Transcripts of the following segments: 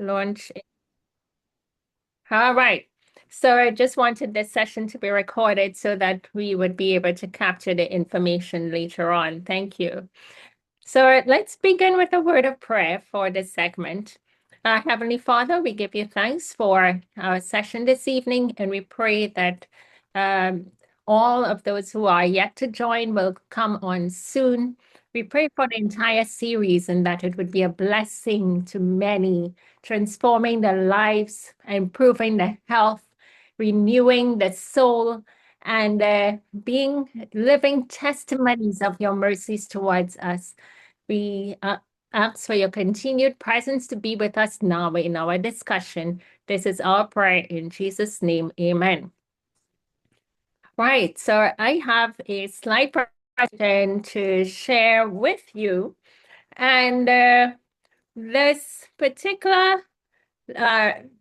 Launch. All right. So I just wanted this session to be recorded so that we would be able to capture the information later on. Thank you. So let's begin with a word of prayer for this segment. Heavenly Father, we give you thanks for our session this evening, and we pray that um, all of those who are yet to join will come on soon. We pray for the entire series and that it would be a blessing to many, transforming their lives, improving their health, renewing the soul, and being living testimonies of your mercies towards us. We ask for your continued presence to be with us now in our discussion. This is our prayer in Jesus' name. Amen. Right. So I have a slide presentation to share with you. And this particular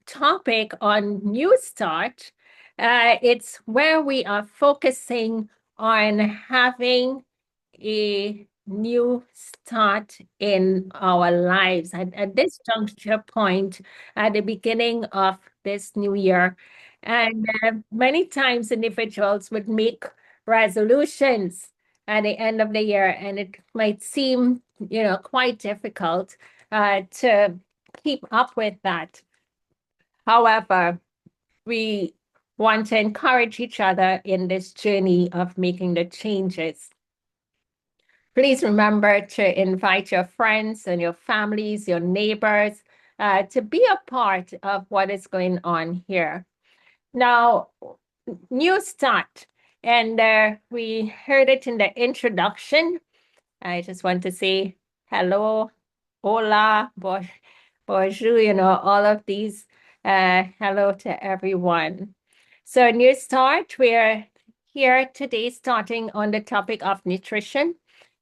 topic on NEWSTART, it's where we are focusing on having a new start in our lives at this juncture point at the beginning of this new year. And many times individuals would make resolutions at the end of the year, and it might seem, quite difficult to keep up with that. However, we want to encourage each other in this journey of making the changes. Please remember to invite your friends and your families, your neighbors, to be a part of what is going on here. Now, new start, and we heard it in the introduction. I just want to say hello, hola, bonjour, all of these. Hello to everyone. So, new start, we're here today starting on the topic of nutrition.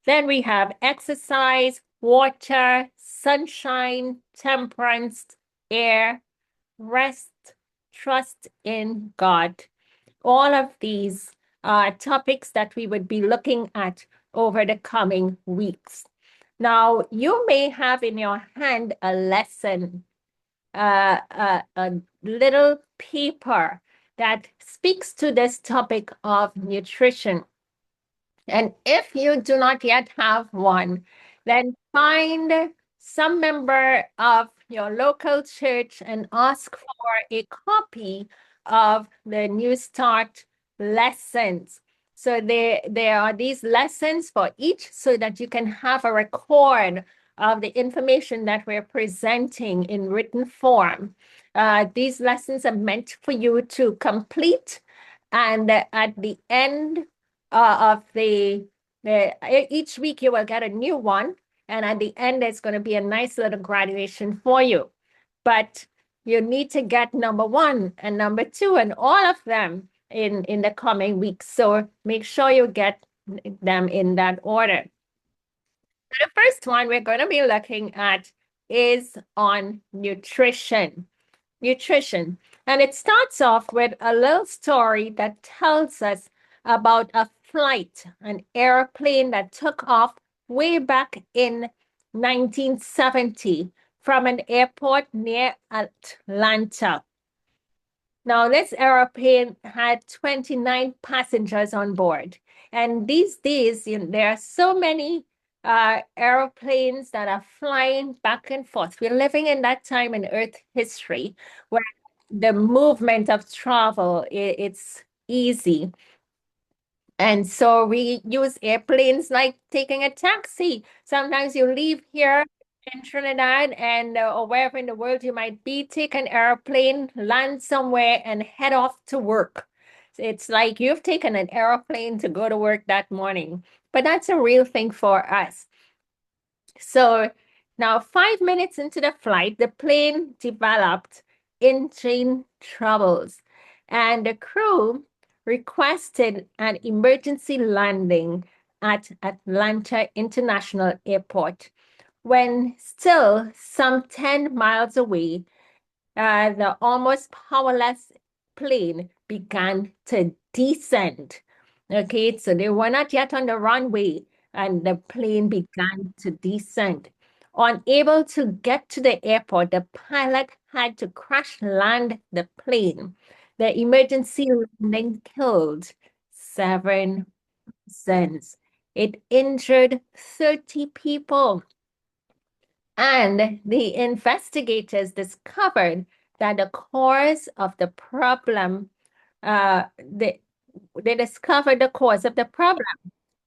Then we have exercise, water, sunshine, temperance, air, rest, trust in God. All of these are topics that we would be looking at over the coming weeks. Now, you may have in your hand a lesson, a little paper that speaks to this topic of nutrition. And if you do not yet have one, then find some member of your local church and ask for a copy of the New Start lessons. So there are these lessons for each so that you can have a record of the information that we're presenting in written form. These lessons are meant for you to complete, and at the end of each week you will get a new one, and at the end there's going to be a nice little graduation for you. But you need to get number one and number two and all of them in the coming weeks. So make sure you get them in that order. The first one we're going to be looking at is on nutrition. Nutrition. And it starts off with a little story that tells us about a flight, an airplane that took off way back in 1970 from an airport near Atlanta. Now, this airplane had 29 passengers on board. And these days, there are so many airplanes that are flying back and forth. We're living in that time in Earth history where the movement of travel, it's easy. And so we use airplanes like taking a taxi. Sometimes you leave here in Trinidad and or wherever in the world you might be, take an airplane, land somewhere, and head off to work. It's like you've taken an airplane to go to work that morning. But that's a real thing for us. So now, 5 minutes into the flight, the plane developed engine troubles, and the crew requested an emergency landing at Atlanta International Airport. When still some 10 miles away, the almost powerless plane began to descend. Okay, so they were not yet on the runway, and the plane began to descend. Unable to get to the airport, the pilot had to crash land the plane. The emergency landing killed 7 persons. It injured 30 people. And the investigators discovered that the cause of the problem, they discovered the cause of the problem.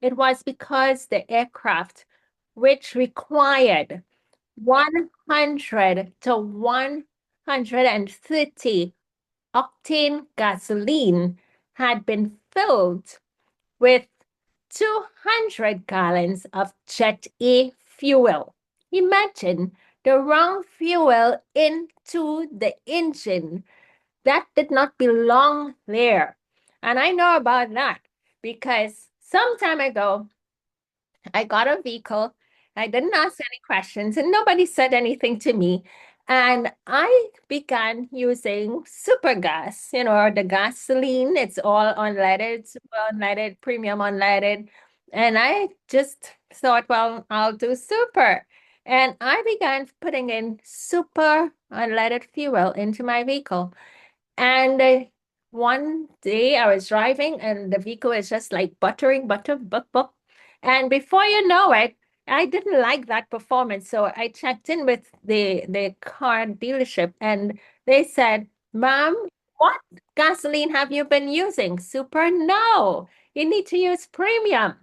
It was because the aircraft, which required 100 to 130 octane gasoline, had been filled with 200 gallons of Jet A fuel. Imagine the wrong fuel into the engine that did not belong there. And I know about that because some time ago, I got a vehicle. I didn't ask any questions and nobody said anything to me. And I began using super gas, the gasoline. It's all unleaded, super unleaded, premium unleaded. And I just thought, well, I'll do super. And I began putting in super unleaded fuel into my vehicle. And one day I was driving and the vehicle is just like buttering, butter, buck, buck. And before you know it, I didn't like that performance. So I checked in with the car dealership and they said, Ma'am, what gasoline have you been using? Super? No, you need to use premium.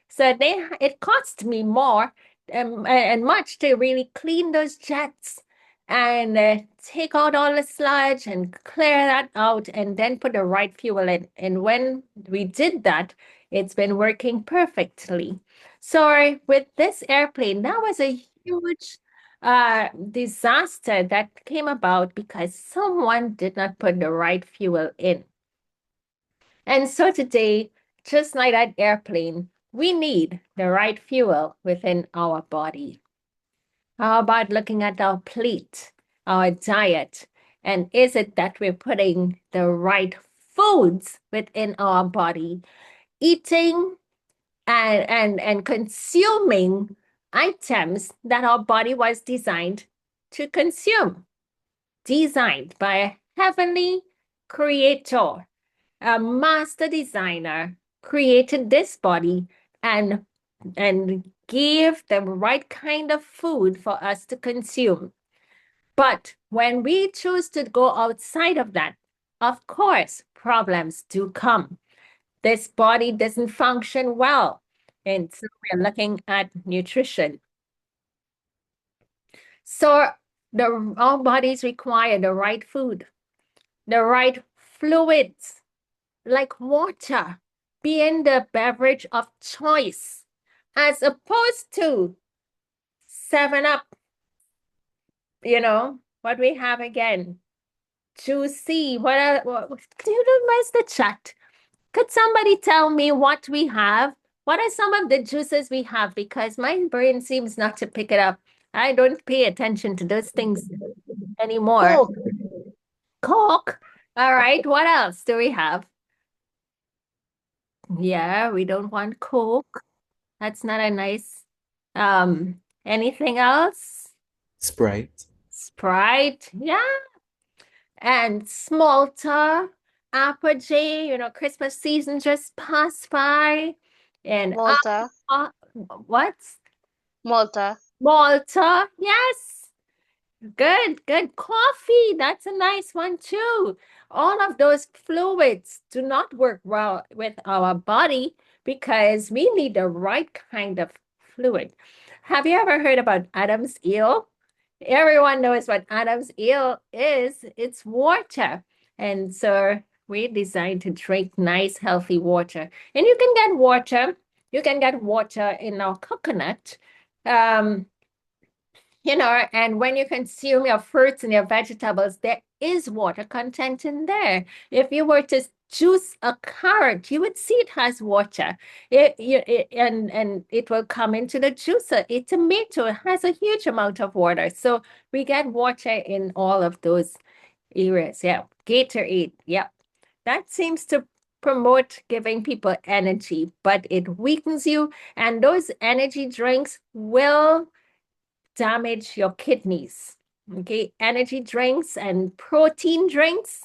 So it cost me more and much to really clean those jets and take out all the sludge and clear that out and then put the right fuel in. And when we did that, it's been working perfectly. So with this airplane, that was a huge disaster that came about because someone did not put the right fuel in. And so today, just like that airplane, we need the right fuel within our body. How about looking at our plate, our diet? And is it that we're putting the right foods within our body, eating and consuming items that our body was designed to consume, designed by a heavenly creator, a master designer created this body and gave the right kind of food for us to consume. But when we choose to go outside of that, of course, problems do come. This body doesn't function well. And so we're looking at nutrition. So our bodies require the right food, the right fluids, like water being the beverage of choice, as opposed to 7 Up, what we have again. Juicy. Where's the chat? Could somebody tell me what we have? What are some of the juices we have? Because my brain seems not to pick it up. I don't pay attention to those things anymore. Coke. Coke. All right. What else do we have? Yeah, we don't want Coke. That's not a nice. Anything else? Sprite. Sprite. Yeah. And Smolta, Apogee, Christmas season just passed by. And Malta. what? Malta. Malta. Yes. Good, good. Coffee. That's a nice one too. All of those fluids do not work well with our body because we need the right kind of fluid. Have you ever heard about Adam's eel? Everyone knows what Adam's eel is. It's water. And so we designed to drink nice, healthy water. And you can get water. You can get water in our coconut. And when you consume your fruits and your vegetables, there is water content in there. If you were to juice a carrot, you would see it has water. And it will come into the juicer. A tomato has a huge amount of water. So we get water in all of those areas. Yeah. Gatorade. Yeah. That seems to promote giving people energy, but it weakens you. And those energy drinks will damage your kidneys. Okay, energy drinks and protein drinks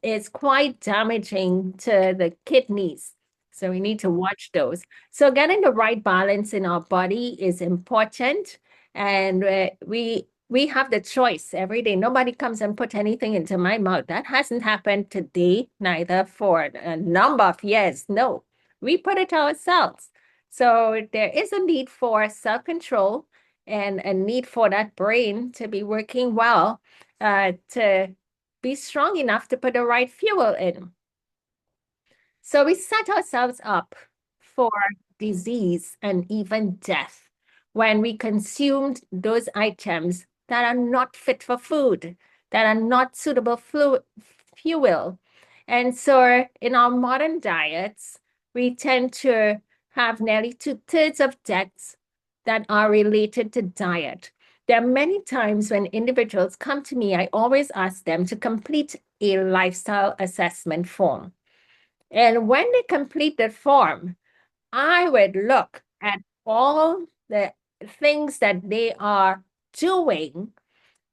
is quite damaging to the kidneys. So we need to watch those. So getting the right balance in our body is important, and we have the choice every day. Nobody comes and put anything into my mouth. That hasn't happened today, neither for a number of years. No, we put it ourselves. So there is a need for self-control and a need for that brain to be working well, to be strong enough to put the right fuel in. So we set ourselves up for disease and even death when we consumed those items that are not fit for food, that are not suitable fuel. And so in our modern diets, we tend to have nearly two-thirds of deaths that are related to diet. There are many times when individuals come to me, I always ask them to complete a lifestyle assessment form. And when they complete that form, I would look at all the things that they are doing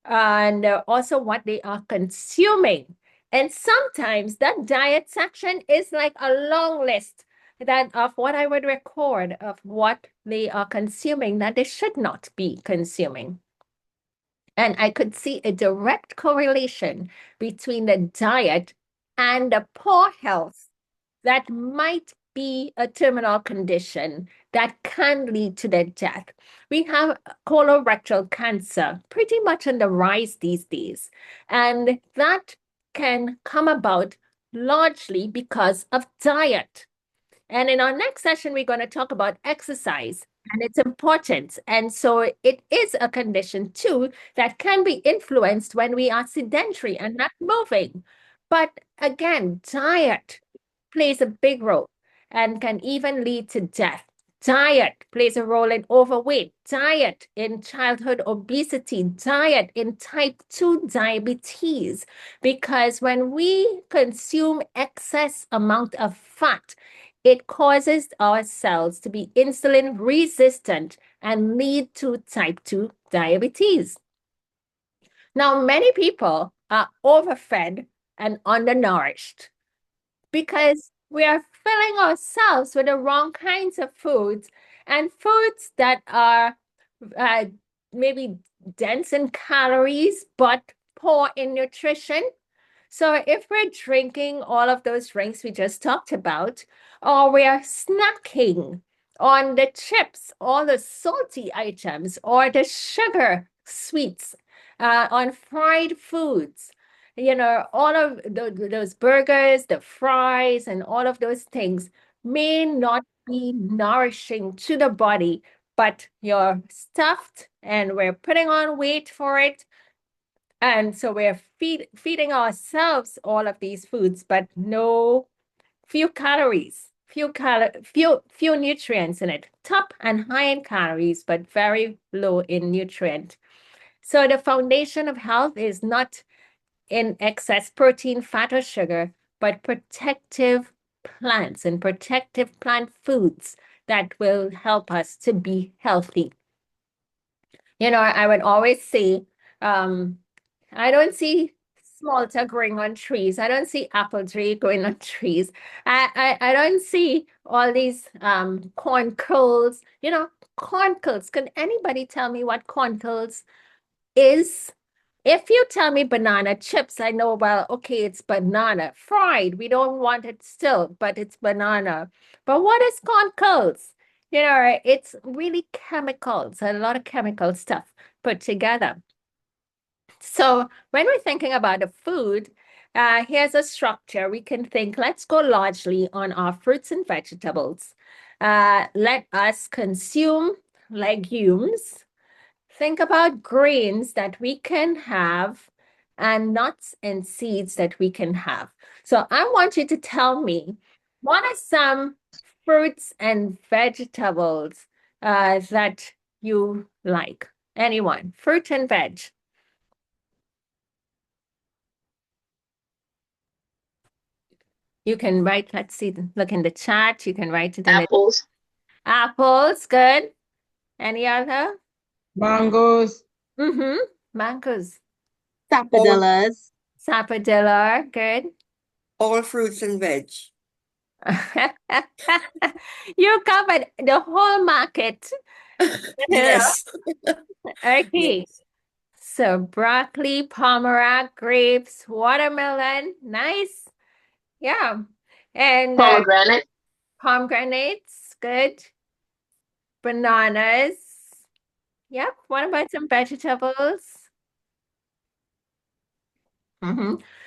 and also what they are consuming. And sometimes that diet section is like a long list that of what I would record of what they are consuming that they should not be consuming. And I could see a direct correlation between the diet and the poor health that might be a terminal condition that can lead to their death. We have colorectal cancer pretty much on the rise these days, and that can come about largely because of diet. And in our next session, we're going to talk about exercise and its importance. And so it is a condition too that can be influenced when we are sedentary and not moving. But again, diet plays a big role and can even lead to death. Diet plays a role in overweight, diet in childhood obesity, diet in type 2 diabetes. Because when we consume excess amount of fat, it causes our cells to be insulin resistant and lead to type 2 diabetes. Now, many people are overfed and undernourished because we are filling ourselves with the wrong kinds of foods and foods that are uh, maybe dense in calories but poor in nutrition. So if we're drinking all of those drinks we just talked about, or we are snacking on the chips, all the salty items, or the sugar sweets, on fried foods, all of those burgers, the fries, and all of those things may not be nourishing to the body, but you're stuffed and we're putting on weight for it, and so we're feeding ourselves all of these foods, but no, few calories, few nutrients in it. Top and high in calories, but very low in nutrient. So the foundation of health is not in excess protein, fat, or sugar, but protective plants and protective plant foods that will help us to be healthy. I would always say, um, I don't see small growing on trees. I don't see apple tree growing on trees. I don't see all these corn kernels. Corn kernels. Can anybody tell me what corn kernels is? If you tell me banana chips, I know, well, okay, it's banana. Fried, we don't want it still, but it's banana. But what is corn kernels? It's really chemicals, a lot of chemical stuff put together. So when we're thinking about the food, here's a structure. We can think, let's go largely on our fruits and vegetables. Let us consume legumes. Think about grains that we can have and nuts and seeds that we can have. So I want you to tell me, what are some fruits and vegetables that you like? Anyone? Fruit and veg. You can write, let's see, look in the chat. You can write it in the Apples. apples. Good. Any other? Mangoes, Mm-hmm. Mangoes. All Sapodillas. Sapodilla, good. all fruits and veg. You covered the whole market. Yes. Okay. Yes. So broccoli, pomegranate, grapes, watermelon. Nice. Yeah. And Pomegranate. pomegranates, good. Bananas. Yep. What about some vegetables?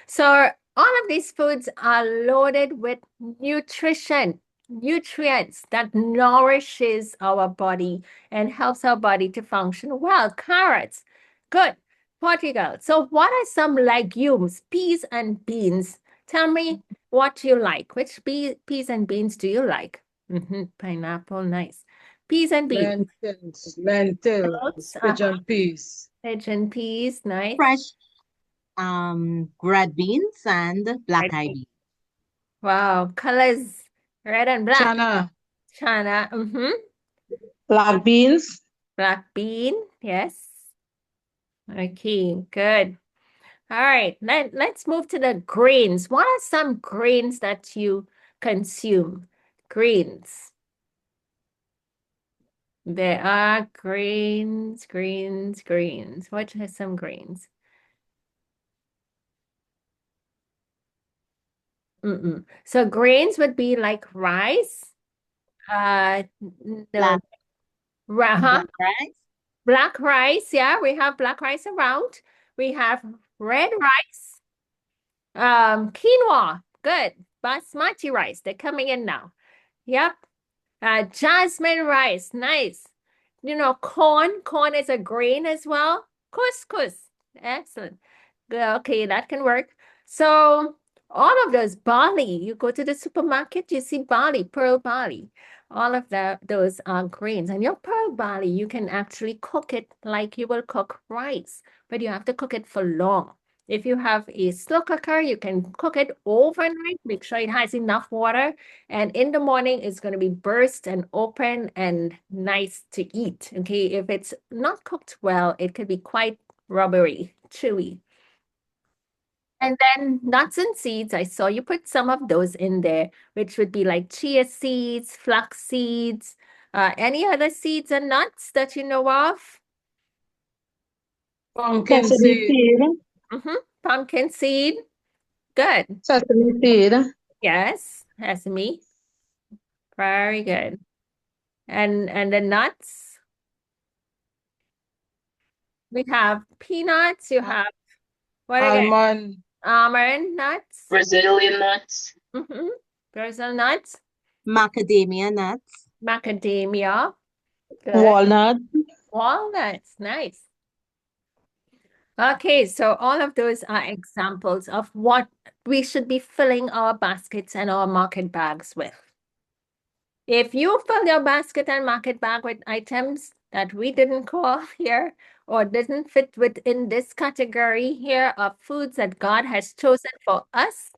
So all of these foods are loaded with nutrition, nutrients that nourishes our body and helps our body to function well. Carrots, good. Portugal. So what are some legumes, peas and beans? Tell me what you like. Which peas and beans do you like? Pineapple, nice. Peas and beans. lentils, pigeon peas. Pigeon peas, nice. Fresh red beans and black Red eyed beans. beans. Wow, colors red and black. Chana, Chana, black beans, black bean, yes. Okay, good. All right, let's move to the grains. What are some grains that you consume? Grains. There are grains, grains, grains. What are some grains? So grains would be like rice. No, Black, huh? black rice. Black rice, yeah, we have black rice around. We have red rice, quinoa, good. Basmati rice, they're coming in now. Yep. Jasmine rice, nice. You know, corn is a grain as well. Couscous, excellent. Good, okay, that can work. So all of those barley, you go to the supermarket, you see barley, pearl barley. All of those are grains. And your pearl barley, you can actually cook it like you will cook rice, but you have to cook it for long. If you have a slow cooker, you can cook it overnight. Make sure it has enough water. And in the morning, it's going to be burst and open and nice to eat. Okay. If it's not cooked well, it could be quite rubbery, chewy. And then nuts and seeds, I saw you put some of those in there, which would be like chia seeds, flax seeds, any other seeds and nuts that you know of? pumpkin Sesame seed, seed, Pumpkin seed. Good. sesame seed, Yes, sesame. Very good. And the nuts, we have peanuts, you have what again? almond, Almond nuts. Brazilian nuts. Brazil nuts, Macadamia nuts. macadamia. Good. walnut, Walnuts, nice. Okay, so all of those are examples of what we should be filling our baskets and our market bags with. If you fill your basket and market bag with items that we didn't call here or didn't fit within this category here of foods that God has chosen for us,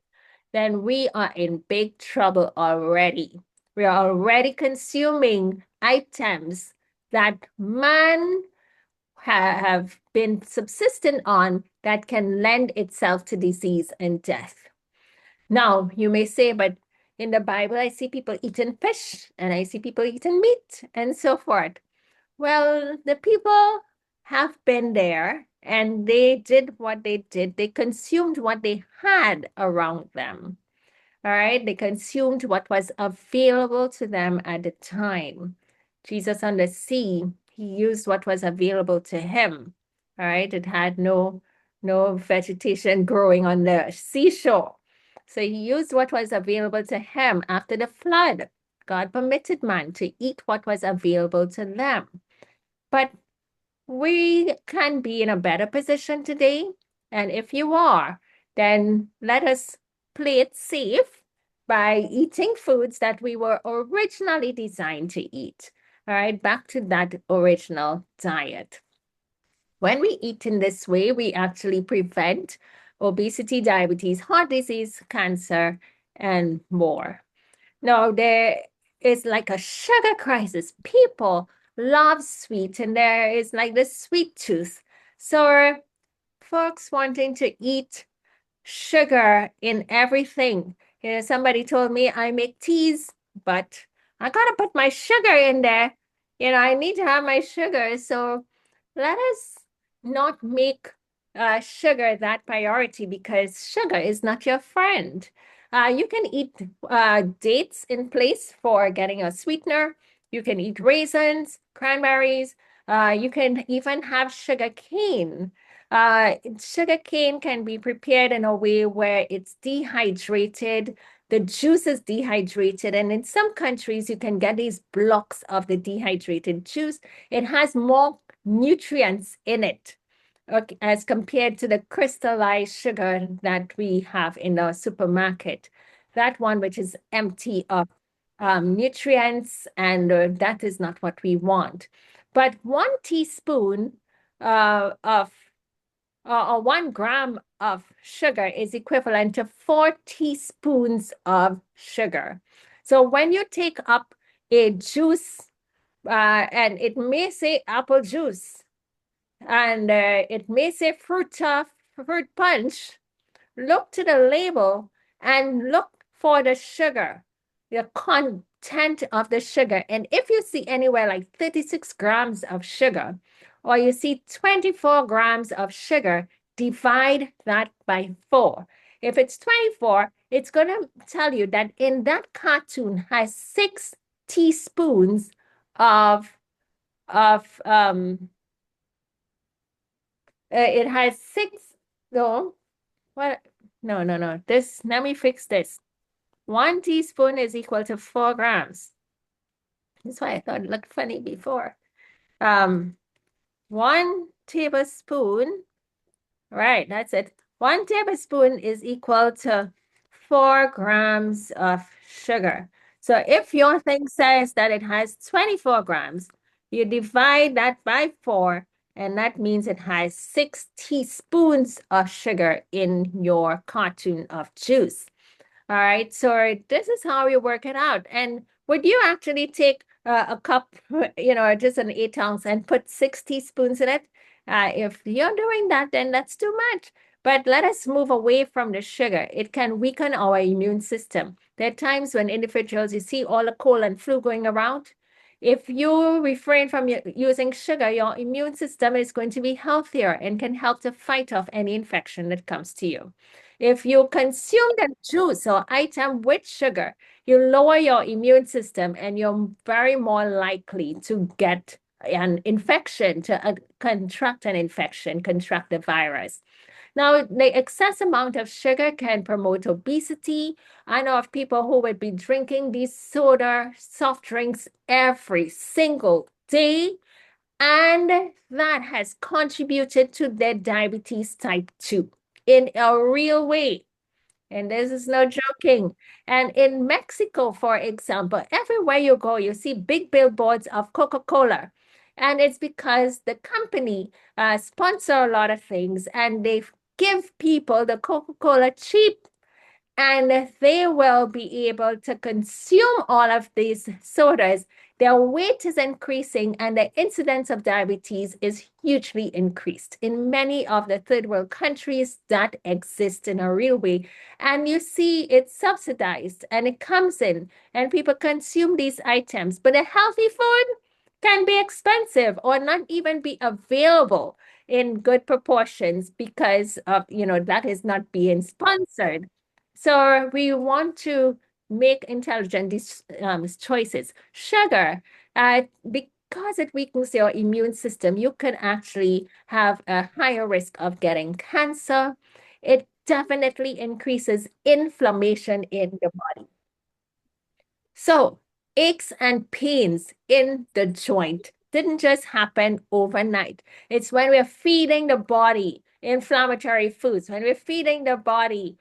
then we are in big trouble already. We are already consuming items that man have been subsistent on that can lend itself to disease and death. Now, you may say, but in the Bible, I see people eating fish and I see people eating meat and so forth. Well, the people have been there and they did what they did. They consumed what they had around them. All right. They consumed what was available to them at the time. Jesus on the sea, he used what was available to him. All right. It had no vegetation growing on the seashore. So he used what was available to him after the flood. God permitted man to eat what was available to them. But we can be in a better position today. And if you are, then let us play it safe by eating foods that we were originally designed to eat. All right, back to that original diet. When we eat in this way, we actually prevent obesity, diabetes, heart disease, cancer, and more. Now, there is like a sugar crisis. People loves sweet, and there is like this sweet tooth. So folks wanting to eat sugar in everything. Somebody told me I make teas, but I gotta put my sugar in there. I need to have my sugar. So let us not make sugar that priority, because sugar is not your friend. You can eat dates in place for getting a sweetener. You can eat raisins, cranberries. You can even have sugar cane. Sugar cane can be prepared in a way where it's dehydrated. The juice is dehydrated, and in some countries, you can get these blocks of the dehydrated juice. It has more nutrients in it, okay, as compared to the crystallized sugar that we have in the supermarket. That one which is empty of nutrients, and that is not what we want. But 1 teaspoon of or 1 gram of sugar is equivalent to 4 teaspoons of sugar. So when you take up a juice, and it may say apple juice, and it may say fruit punch, look to the label and look for the sugar, the content of the sugar. And if you see anywhere like 36 grams of sugar, or you see 24 grams of sugar, divide that by 4. If it's 24, it's going to tell you that in that cartoon has 6 teaspoons of it has 6, no, what? No. Let me fix this. 1 teaspoon is equal to 4 grams. That's why I thought it looked funny before. 1 tablespoon, right, that's it. 1 tablespoon is equal to 4 grams of sugar. So if your thing says that it has 24 grams, you divide that by 4, and that means it has 6 teaspoons of sugar in your cartoon of juice. All right, so this is how you work it out. And would you actually take a cup, just an 8 ounce, and put 6 teaspoons in it? If you're doing that, then that's too much. But let us move away from the sugar. It can weaken our immune system. There are times when individuals, you see all the cold and flu going around. If you refrain from using sugar, your immune system is going to be healthier and can help to fight off any infection that comes to you. If you consume the juice or item with sugar, you lower your immune system, and you're very more likely to get an infection, to contract an infection, contract the virus. Now, the excess amount of sugar can promote obesity. I know of people who would be drinking these soda, soft drinks every single day, and that has contributed to their diabetes type 2 in a real way. And this is no joking. And in Mexico, for example, everywhere you go, you see big billboards of Coca-Cola. And it's because the company sponsor a lot of things, and they give people the Coca-Cola cheap, and they will be able to consume all of these sodas. Their weight is increasing, and the incidence of diabetes is hugely increased in many of the third world countries that exist in a real way. And you see it's subsidized, and it comes in, and people consume these items. But a healthy food can be expensive or not even be available in good proportions because of, that is not being sponsored. So we want to make intelligent choices. Sugar, because it weakens your immune system, you can actually have a higher risk of getting cancer. It definitely increases inflammation in the body. So aches and pains in the joint didn't just happen overnight. It's when we're feeding the body inflammatory foods, when we're feeding the body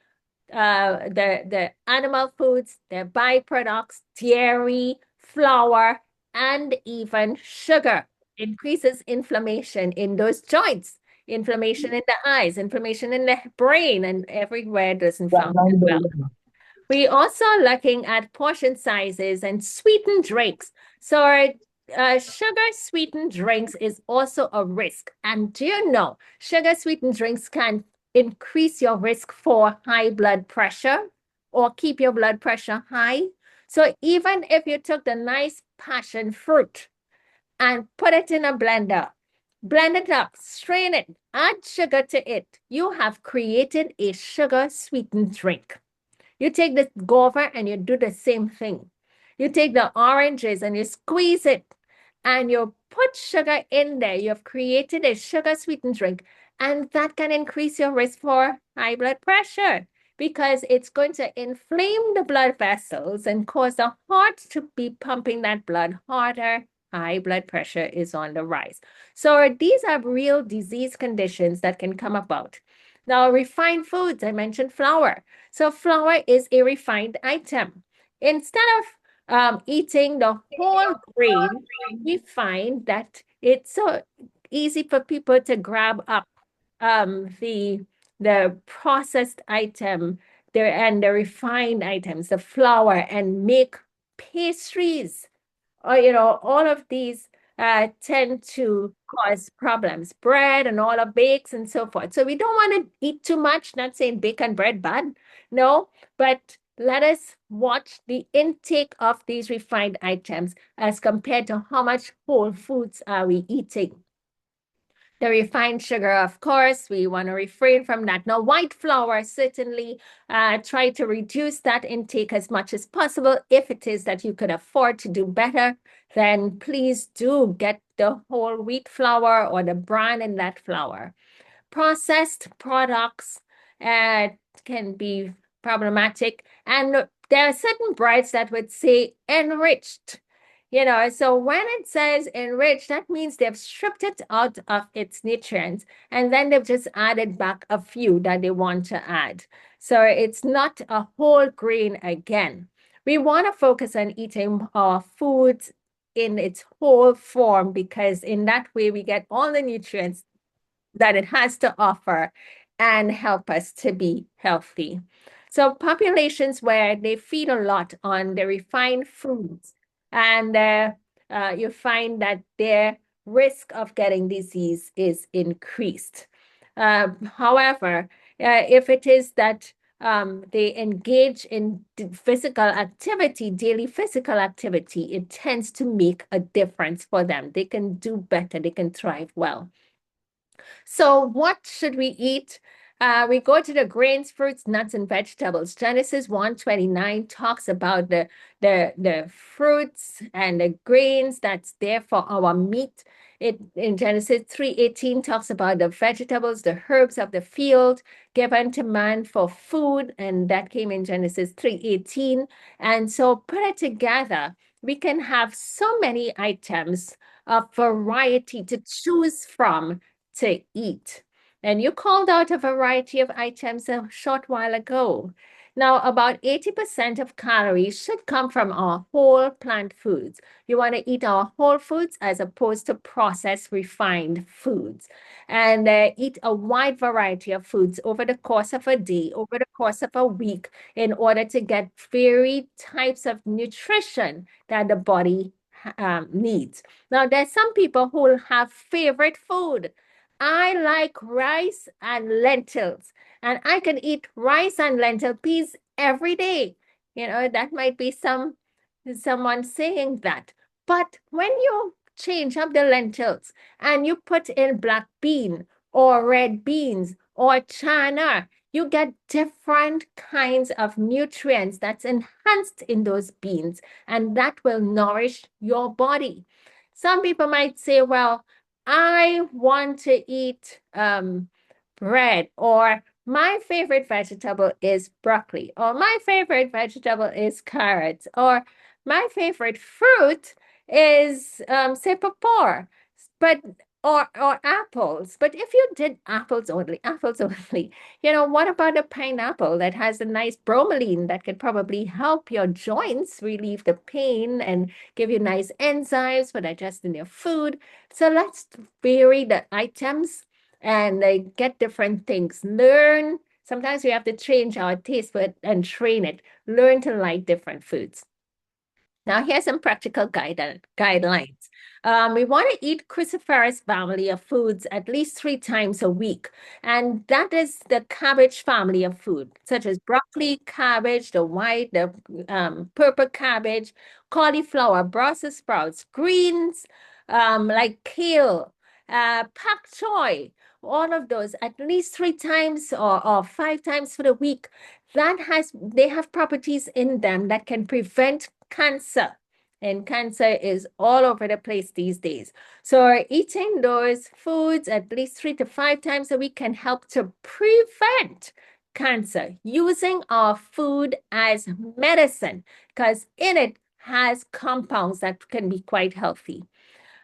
the animal foods, their byproducts, dairy, flour, and even sugar increases inflammation in those joints, inflammation in the eyes, inflammation in the brain, and everywhere doesn't function well. We also are looking at portion sizes and sweetened drinks. So sugar-sweetened drinks is also a risk. And do you know, sugar-sweetened drinks can increase your risk for high blood pressure or keep your blood pressure high. So even if you took the nice passion fruit and put it in a blender, blend it up, strain it, add sugar to it, you have created a sugar-sweetened drink. You take the guava and you do the same thing. You take the oranges and you squeeze it and you put sugar in there. You have created a sugar sweetened drink, and that can increase your risk for high blood pressure because it's going to inflame the blood vessels and cause the heart to be pumping that blood harder. High blood pressure is on the rise. So these are real disease conditions that can come about. Now, refined foods, I mentioned flour. So flour is a refined item. Instead of eating the whole grain, we find that it's so easy for people to grab up the processed item and the refined items, the flour, and make pastries. Or, all of these tend to cause problems. Bread and all of bakes and so forth. So we don't want to eat too much, not saying bacon bread bad, no, but let us watch the intake of these refined items as compared to how much whole foods are we eating. The refined sugar, of course, we want to refrain from that. Now, white flour, certainly try to reduce that intake as much as possible. If it is that you could afford to do better, then please do get the whole wheat flour or the bran in that flour. Processed products can be problematic. And there are certain breads that would say enriched. So when it says enriched, that means they've stripped it out of its nutrients and then they've just added back a few that they want to add. So it's not a whole grain again. We want to focus on eating our foods in its whole form because in that way we get all the nutrients that it has to offer and help us to be healthy. So populations where they feed a lot on the refined foods and you find that their risk of getting disease is increased. However, if it is that they engage in physical activity, daily physical activity, it tends to make a difference for them. They can do better, they can thrive well. So what should we eat? We go to the grains, fruits, nuts, and vegetables. Genesis 1:29 talks about the fruits and the grains that's there for our meat. In Genesis 3:18 talks about the vegetables, the herbs of the field given to man for food, and that came in Genesis 3:18. And so put it together, we can have so many items of variety to choose from to eat. And you called out a variety of items a short while ago. Now, about 80% of calories should come from our whole plant foods. You want to eat our whole foods as opposed to processed refined foods. And eat a wide variety of foods over the course of a day, over the course of a week, in order to get varied types of nutrition that the body needs. Now, there's some people who have favorite food. I like rice and lentils, and I can eat rice and lentil peas every day. That might be someone saying that. But when you change up the lentils and you put in black bean or red beans or chana, you get different kinds of nutrients that's enhanced in those beans, and that will nourish your body. Some people might say, well, I want to eat bread, or my favorite vegetable is broccoli, or my favorite vegetable is carrots, or my favorite fruit is say pawpaw, but or apples. But if you did apples only, what about a pineapple that has a nice bromelain that could probably help your joints relieve the pain and give you nice enzymes for digesting your food? So let's vary the items and get different things. Learn. Sometimes we have to change our taste bud and train it. Learn to like different foods. Now, here's some practical guidelines. We want to eat cruciferous family of foods at least 3 times a week. And that is the cabbage family of food, such as broccoli, cabbage, the white, the purple cabbage, cauliflower, Brussels sprouts, greens, like kale, pak choy, all of those at least 3 times or 5 times for the week. They have properties in them that can prevent cancer. And cancer is all over the place these days. So eating those foods at least 3 to 5 times a week can help to prevent cancer using our food as medicine, because in it has compounds that can be quite healthy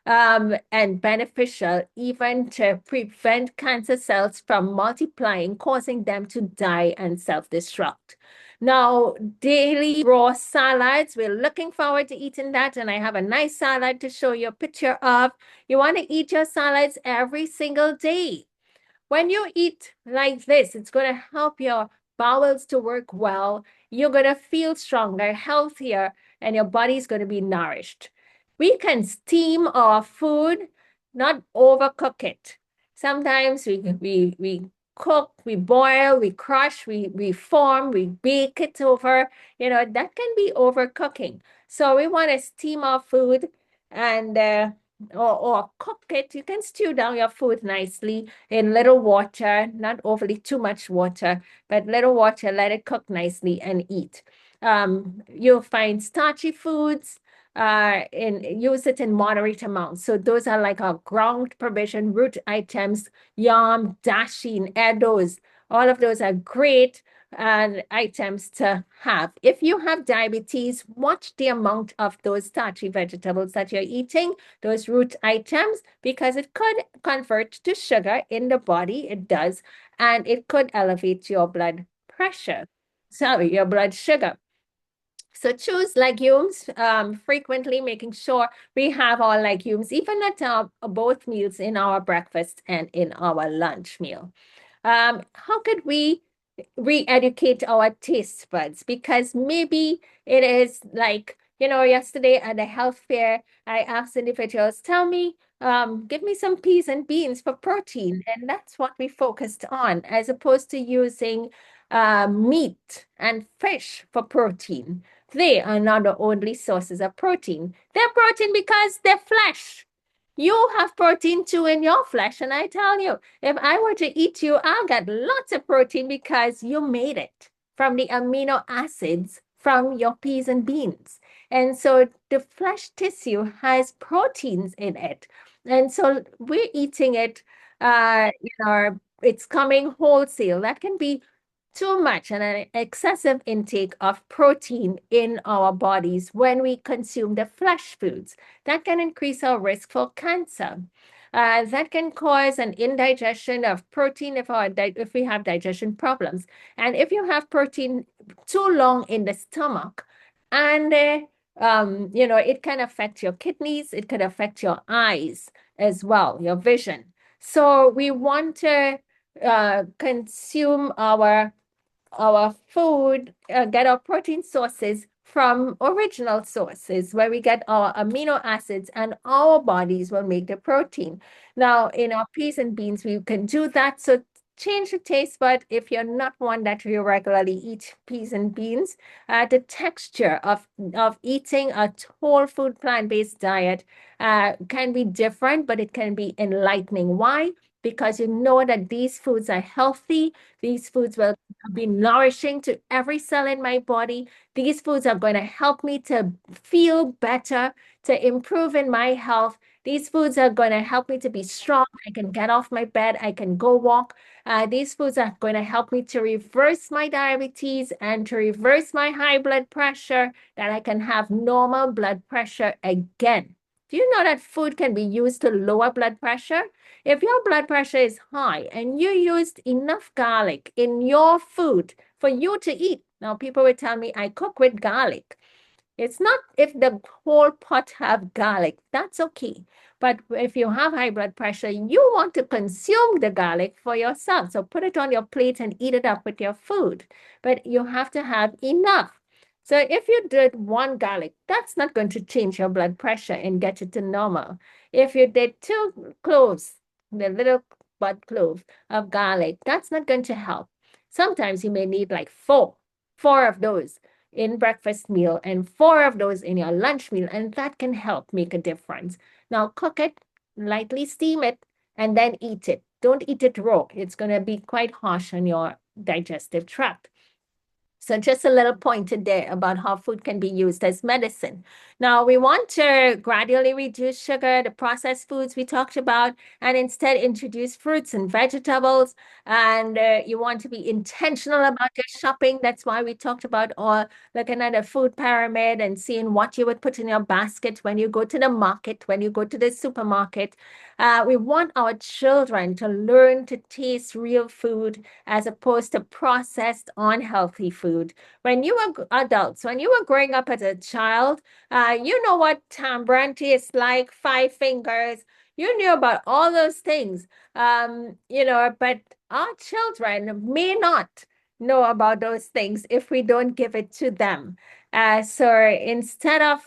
and beneficial, even to prevent cancer cells from multiplying, causing them to die and self-destruct. Now, daily raw salads, we're looking forward to eating that. And I have a nice salad to show you a picture of. You want to eat your salads every single day. When you eat like this, it's going to help your bowels to work well. You're going to feel stronger, healthier, and your body's going to be nourished. We can steam our food, not overcook it. Sometimes we cook, we boil, we crush, we form, we bake it over. That can be overcooking. So we want to steam our food and or cook it. You can stew down your food nicely in little water, not overly too much water, but little water, let it cook nicely and eat. You'll find starchy foods, use it in moderate amounts. So those are like our ground provision, root items, yam, dasheen, eddos. All of those are great items to have. If you have diabetes, watch the amount of those starchy vegetables that you're eating, those root items, because it could convert to sugar in the body. It does, and it could elevate your blood pressure. Sorry, your blood sugar. So choose legumes, frequently making sure we have our legumes, even at both meals, in our breakfast and in our lunch meal. How could we re-educate our taste buds? Because maybe it is like, yesterday at the health fair, I asked individuals, tell me, give me some peas and beans for protein. And that's what we focused on, as opposed to using meat and fish for protein. They are not the only sources of protein. They're protein because they're flesh. You have protein too in your flesh. And I tell you, if I were to eat you, I'll get lots of protein because you made it from the amino acids from your peas and beans. And so the flesh tissue has proteins in it. And so we're eating it, it's coming wholesale. That can be too much and an excessive intake of protein in our bodies when we consume the flesh foods. That can increase our risk for cancer. That can cause an indigestion of protein if we have digestion problems. And if you have protein too long in the stomach, and it can affect your kidneys, it could affect your eyes as well, your vision. So we want to consume our food, get our protein sources from original sources where we get our amino acids, and our bodies will make the protein. Now, in our peas and beans, we can do that. So change the taste, but if you're not one that you regularly eat peas and beans, the texture of eating a whole food plant-based diet can be different, but it can be enlightening. Why? Because you know that these foods are healthy. These foods will be nourishing to every cell in my body. These foods are going to help me to feel better, to improve in my health. These foods are going to help me to be strong. I can get off my bed. I can go walk. These foods are going to help me to reverse my diabetes and to reverse my high blood pressure, that I can have normal blood pressure again. Do you know that food can be used to lower blood pressure? If your blood pressure is high and you used enough garlic in your food for you to eat, now people will tell me I cook with garlic. It's not if the whole pot have garlic, that's okay. But if you have high blood pressure, you want to consume the garlic for yourself. So put it on your plate and eat it up with your food. But you have to have enough. So if you did one garlic, that's not going to change your blood pressure and get it to normal. If you did 2 cloves, the little bud clove of garlic, that's not going to help. Sometimes you may need like four of those in breakfast meal and 4 of those in your lunch meal, and that can help make a difference. Now cook it, lightly steam it, and then eat it. Don't eat it raw. It's going to be quite harsh on your digestive tract. So just a little pointer there about how food can be used as medicine. Now, we want to gradually reduce sugar, the processed foods we talked about, and instead introduce fruits and vegetables. And you want to be intentional about your shopping. That's why we talked about all looking at a food pyramid and seeing what you would put in your basket when you go to the market, when you go to the supermarket. We want our children to learn to taste real food as opposed to processed, unhealthy food. When you were adults, when you were growing up as a child, you know what tamarind tastes like, 5 fingers. You knew about all those things, but our children may not know about those things if we don't give it to them. So instead of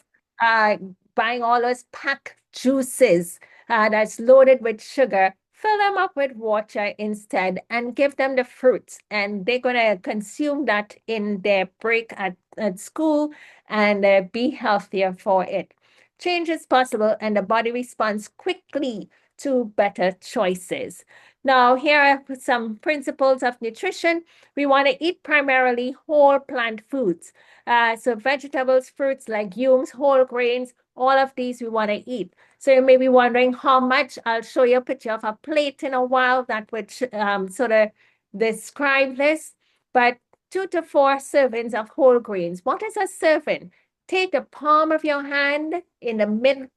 buying all those packed juices that's loaded with sugar, fill them up with water instead and give them the fruits. And they're going to consume that in their break at school and be healthier for it. Change is possible and the body responds quickly to better choices. Now, here are some principles of nutrition. We want to eat primarily whole plant foods. So vegetables, fruits, legumes, whole grains, all of these we want to eat. So you may be wondering how much. I'll show you a picture of a plate in a while that would sort of describe this. But 2 to 4 servings of whole grains. What is a serving? Take the palm of your hand in the mid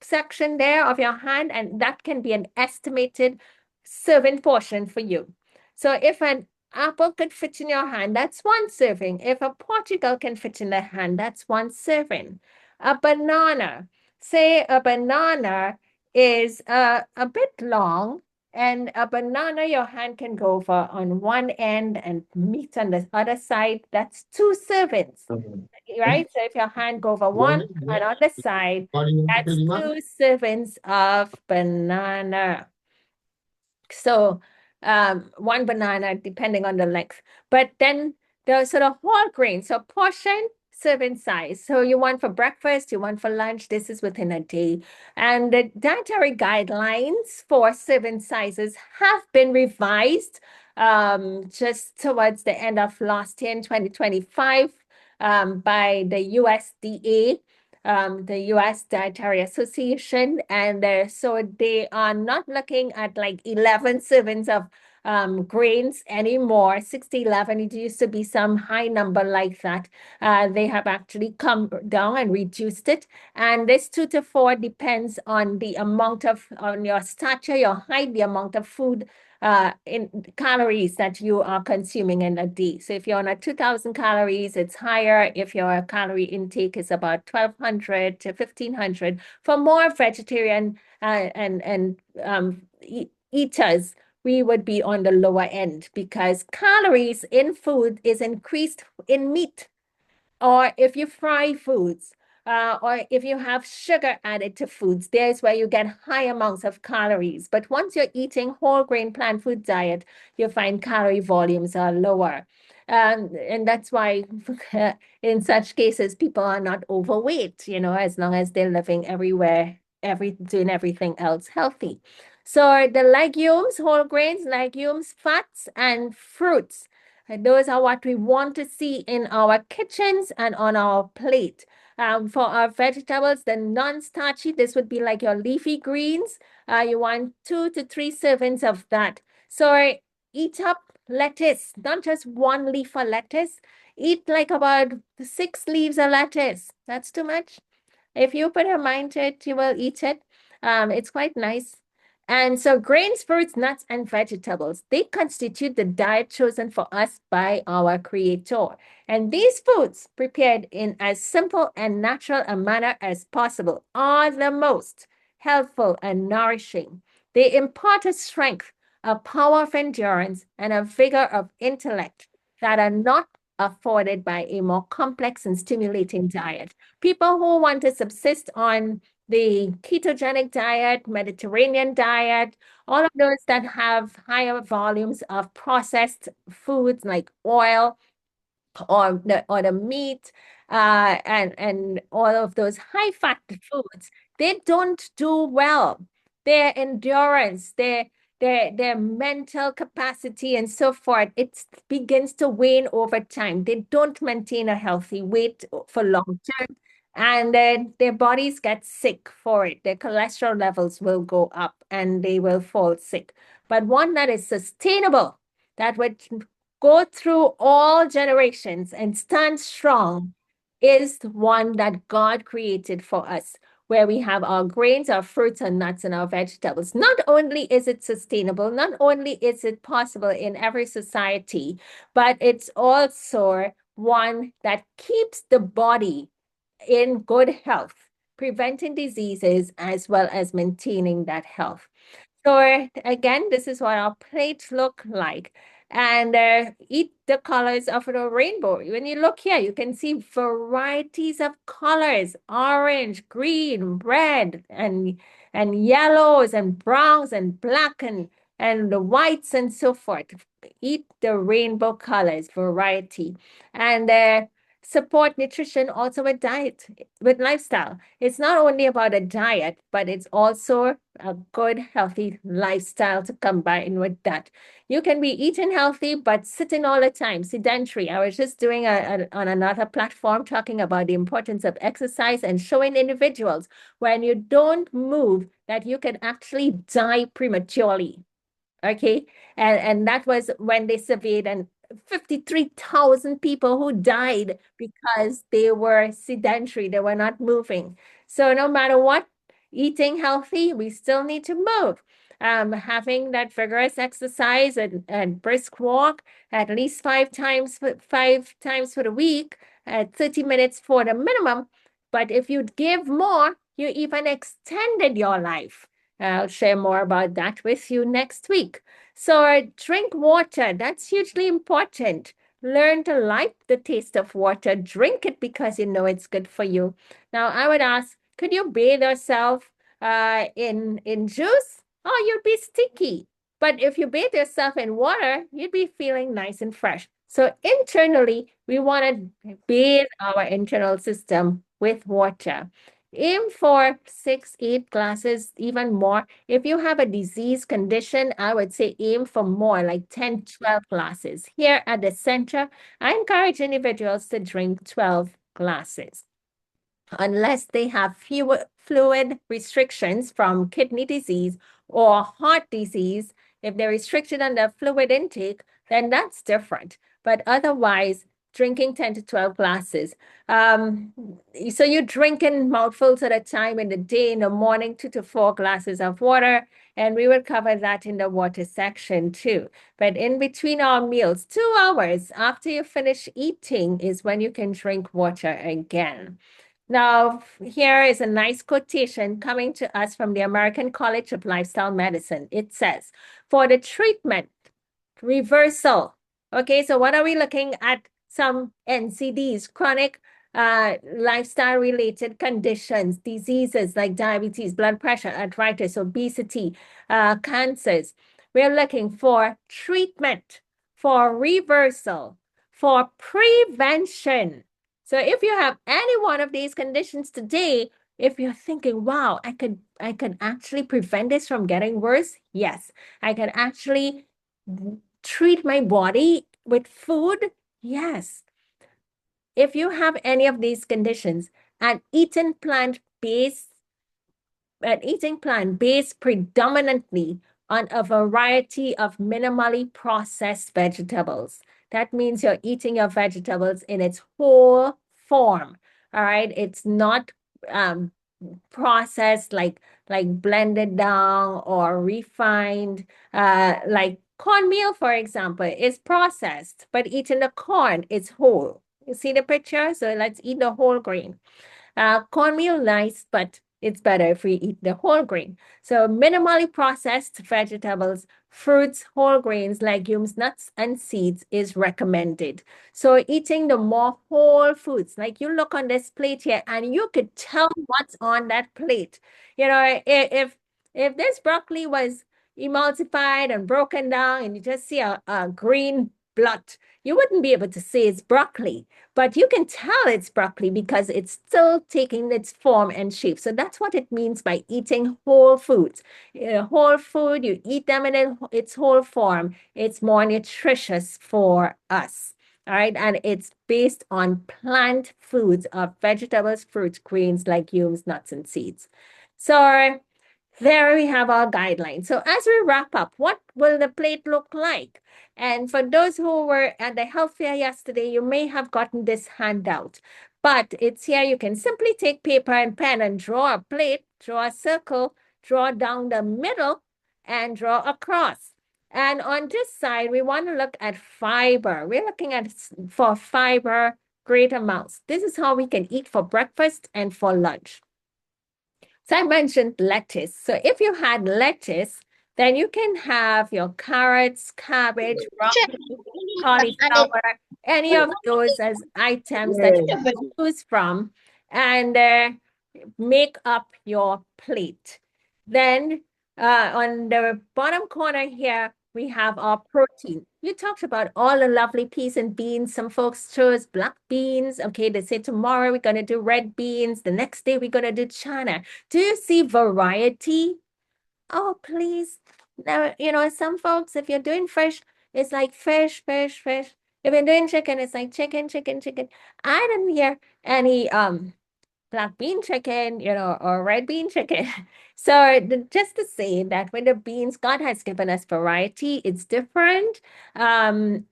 section there of your hand, and that can be an estimated serving portion for you. So if an apple could fit in your hand, that's 1 serving. If a Portugal can fit in the hand, that's 1 serving. A banana, say a banana is a bit long, and a banana your hand can go over on one end and meet on the other side. That's 2 servings, right? So if your hand go over one and on the side, that's 2 servings of banana. So 1 banana depending on the length. But then the sort of whole grain, so portion, serving size. So you want for breakfast, you want for lunch, this is within a day. And the dietary guidelines for serving sizes have been revised just towards the end of last year in 2025 by the USDA. The U.S. Dietary Association, and so they are not looking at like 11 servings of grains anymore. 60-11, it used to be some high number like that. They have actually come down and reduced it, and this 2 to 4 depends on the amount of on your stature, your height, the amount of food in calories that you are consuming in a day. So if you're on a 2,000 calories, it's higher. If your calorie intake is about 1,200 to 1,500, for more vegetarian eaters, we would be on the lower end because calories in food is increased in meat, or if you fry foods, or if you have sugar added to foods, there's where you get high amounts of calories. But once you're eating whole grain plant food diet, you find calorie volumes are lower. And that's why in such cases, people are not overweight, as long as they're living everywhere, doing everything else healthy. So the legumes, whole grains, legumes, fats, and fruits. And those are what we want to see in our kitchens and on our plate. For our vegetables, the non-starchy, this would be like your leafy greens. You want 2 to 3 servings of that. So eat up lettuce, not just 1 leaf of lettuce. Eat like about 6 leaves of lettuce. That's too much. If you put your mind to it, you will eat it. It's quite nice. And so grains, fruits, nuts, and vegetables, they constitute the diet chosen for us by our Creator. And these foods, prepared in as simple and natural a manner as possible, are the most healthful and nourishing. They impart a strength, a power of endurance, and a vigor of intellect that are not afforded by a more complex and stimulating diet. People who want to subsist on the ketogenic diet, Mediterranean diet, all of those that have higher volumes of processed foods like oil, or the meat, and all of those high fat foods, they don't do well. Their endurance, their mental capacity and so forth, it begins to wane over time. They don't maintain a healthy weight for long term, and then their bodies get sick for it. Their cholesterol levels will go up and they will fall sick. But one that is sustainable, that would go through all generations and stand strong, is the one that God created for us, where we have our grains, our fruits, and nuts, and our vegetables. Not only is it sustainable, not only is it possible in every society, but it's also one that keeps the body in good health, preventing diseases as well as maintaining that health. So again, this is what our plates look like. And eat the colors of the rainbow. When you look here, you can see varieties of colors: orange, green, red, and yellows, and browns, and black, and the whites, and so forth. Eat the rainbow colors, variety. And support nutrition also with diet, with lifestyle. It's not only about a diet, but it's also a good, healthy lifestyle to combine with that. You can be eating healthy, but sitting all the time, sedentary. I was just doing on another platform talking about the importance of exercise and showing individuals when you don't move that you can actually die prematurely. Okay. And that was when they surveyed, and 53,000 people who died because they were sedentary, they were not moving. So no matter what, eating healthy, we still need to move. Having that vigorous exercise and brisk walk at least 5 times for the week, at 30 minutes for the minimum. But if you give more, you even extended your life. I'll share more about that with you next week. So drink water. That's hugely important. Learn to like the taste of water. Drink it because you know it's good for you. Now, I would ask, could you bathe yourself in juice? Oh, you'd be sticky. But if you bathe yourself in water, you'd be feeling nice and fresh. So internally, we want to bathe our internal system with water. Aim for 6, 8 glasses, even more. If you have a disease condition, I would say aim for more, like 10, 12 glasses. Here at the center, I encourage individuals to drink 12 glasses. Unless they have fluid restrictions from kidney disease or heart disease, if they're restricted on their fluid intake, then that's different. But otherwise, drinking 10 to 12 glasses. So you're drinking mouthfuls at a time in the day, in the morning, 2 to 4 glasses of water, and we will cover that in the water section too. But in between our meals, 2 hours after you finish eating is when you can drink water again. Now, here is a nice quotation coming to us from the American College of Lifestyle Medicine. It says, for the treatment, reversal. Okay, so what are we looking at? Some NCDs, chronic lifestyle-related conditions, diseases like diabetes, blood pressure, arthritis, obesity, cancers. We're looking for treatment, for reversal, for prevention. So if you have any one of these conditions today, if you're thinking, wow, I could actually prevent this from getting worse, yes, I can actually treat my body with food, yes. If you have any of these conditions and eating plant-based predominantly on a variety of minimally processed vegetables, that means you're eating your vegetables in its whole form. All right, it's not processed, like blended down or refined. Like cornmeal, for example, is processed, but eating the corn is whole. You see the picture? So let's eat the whole grain. Cornmeal, nice, but it's better if we eat the whole grain. So minimally processed vegetables, fruits, whole grains, legumes, nuts, and seeds is recommended. So eating the more whole foods, like you look on this plate here and you could tell what's on that plate. You know, if this broccoli was emulsified and broken down and you just see a green blot, you wouldn't be able to say it's broccoli, but you can tell it's broccoli because it's still taking its form and shape. So that's what it means by eating whole foods. Whole food, you eat them in its whole form, it's more nutritious for us. All right, and it's based on plant foods of vegetables, fruits, grains, legumes, nuts, and seeds. So there we have our guidelines. So as we wrap up, what will the plate look like? And for those who were at the health fair yesterday, you may have gotten this handout, but it's here. You can simply take paper and pen and draw a plate, draw a circle, draw down the middle, and draw across. And on this side, we want to look at fiber. We're looking at for fiber, great amounts. This is how we can eat for breakfast and for lunch. So I mentioned lettuce. So if you had lettuce, then you can have your carrots, cabbage, broccoli, cauliflower, any of those as items that you can choose from and make up your plate. Then on the bottom corner here, we have our protein. You talked about all the lovely peas and beans. Some folks chose black beans. Okay, they say tomorrow we're going to do red beans. The next day we're going to do chana. Do you see variety? Oh, please. Now, you know, some folks, if you're doing fish, it's like fish, fish, fish. If you're doing chicken, it's like chicken, chicken, chicken. I didn't hear any black bean chicken, you know, or red bean chicken. So just to say that with the beans, God has given us variety. It's different. And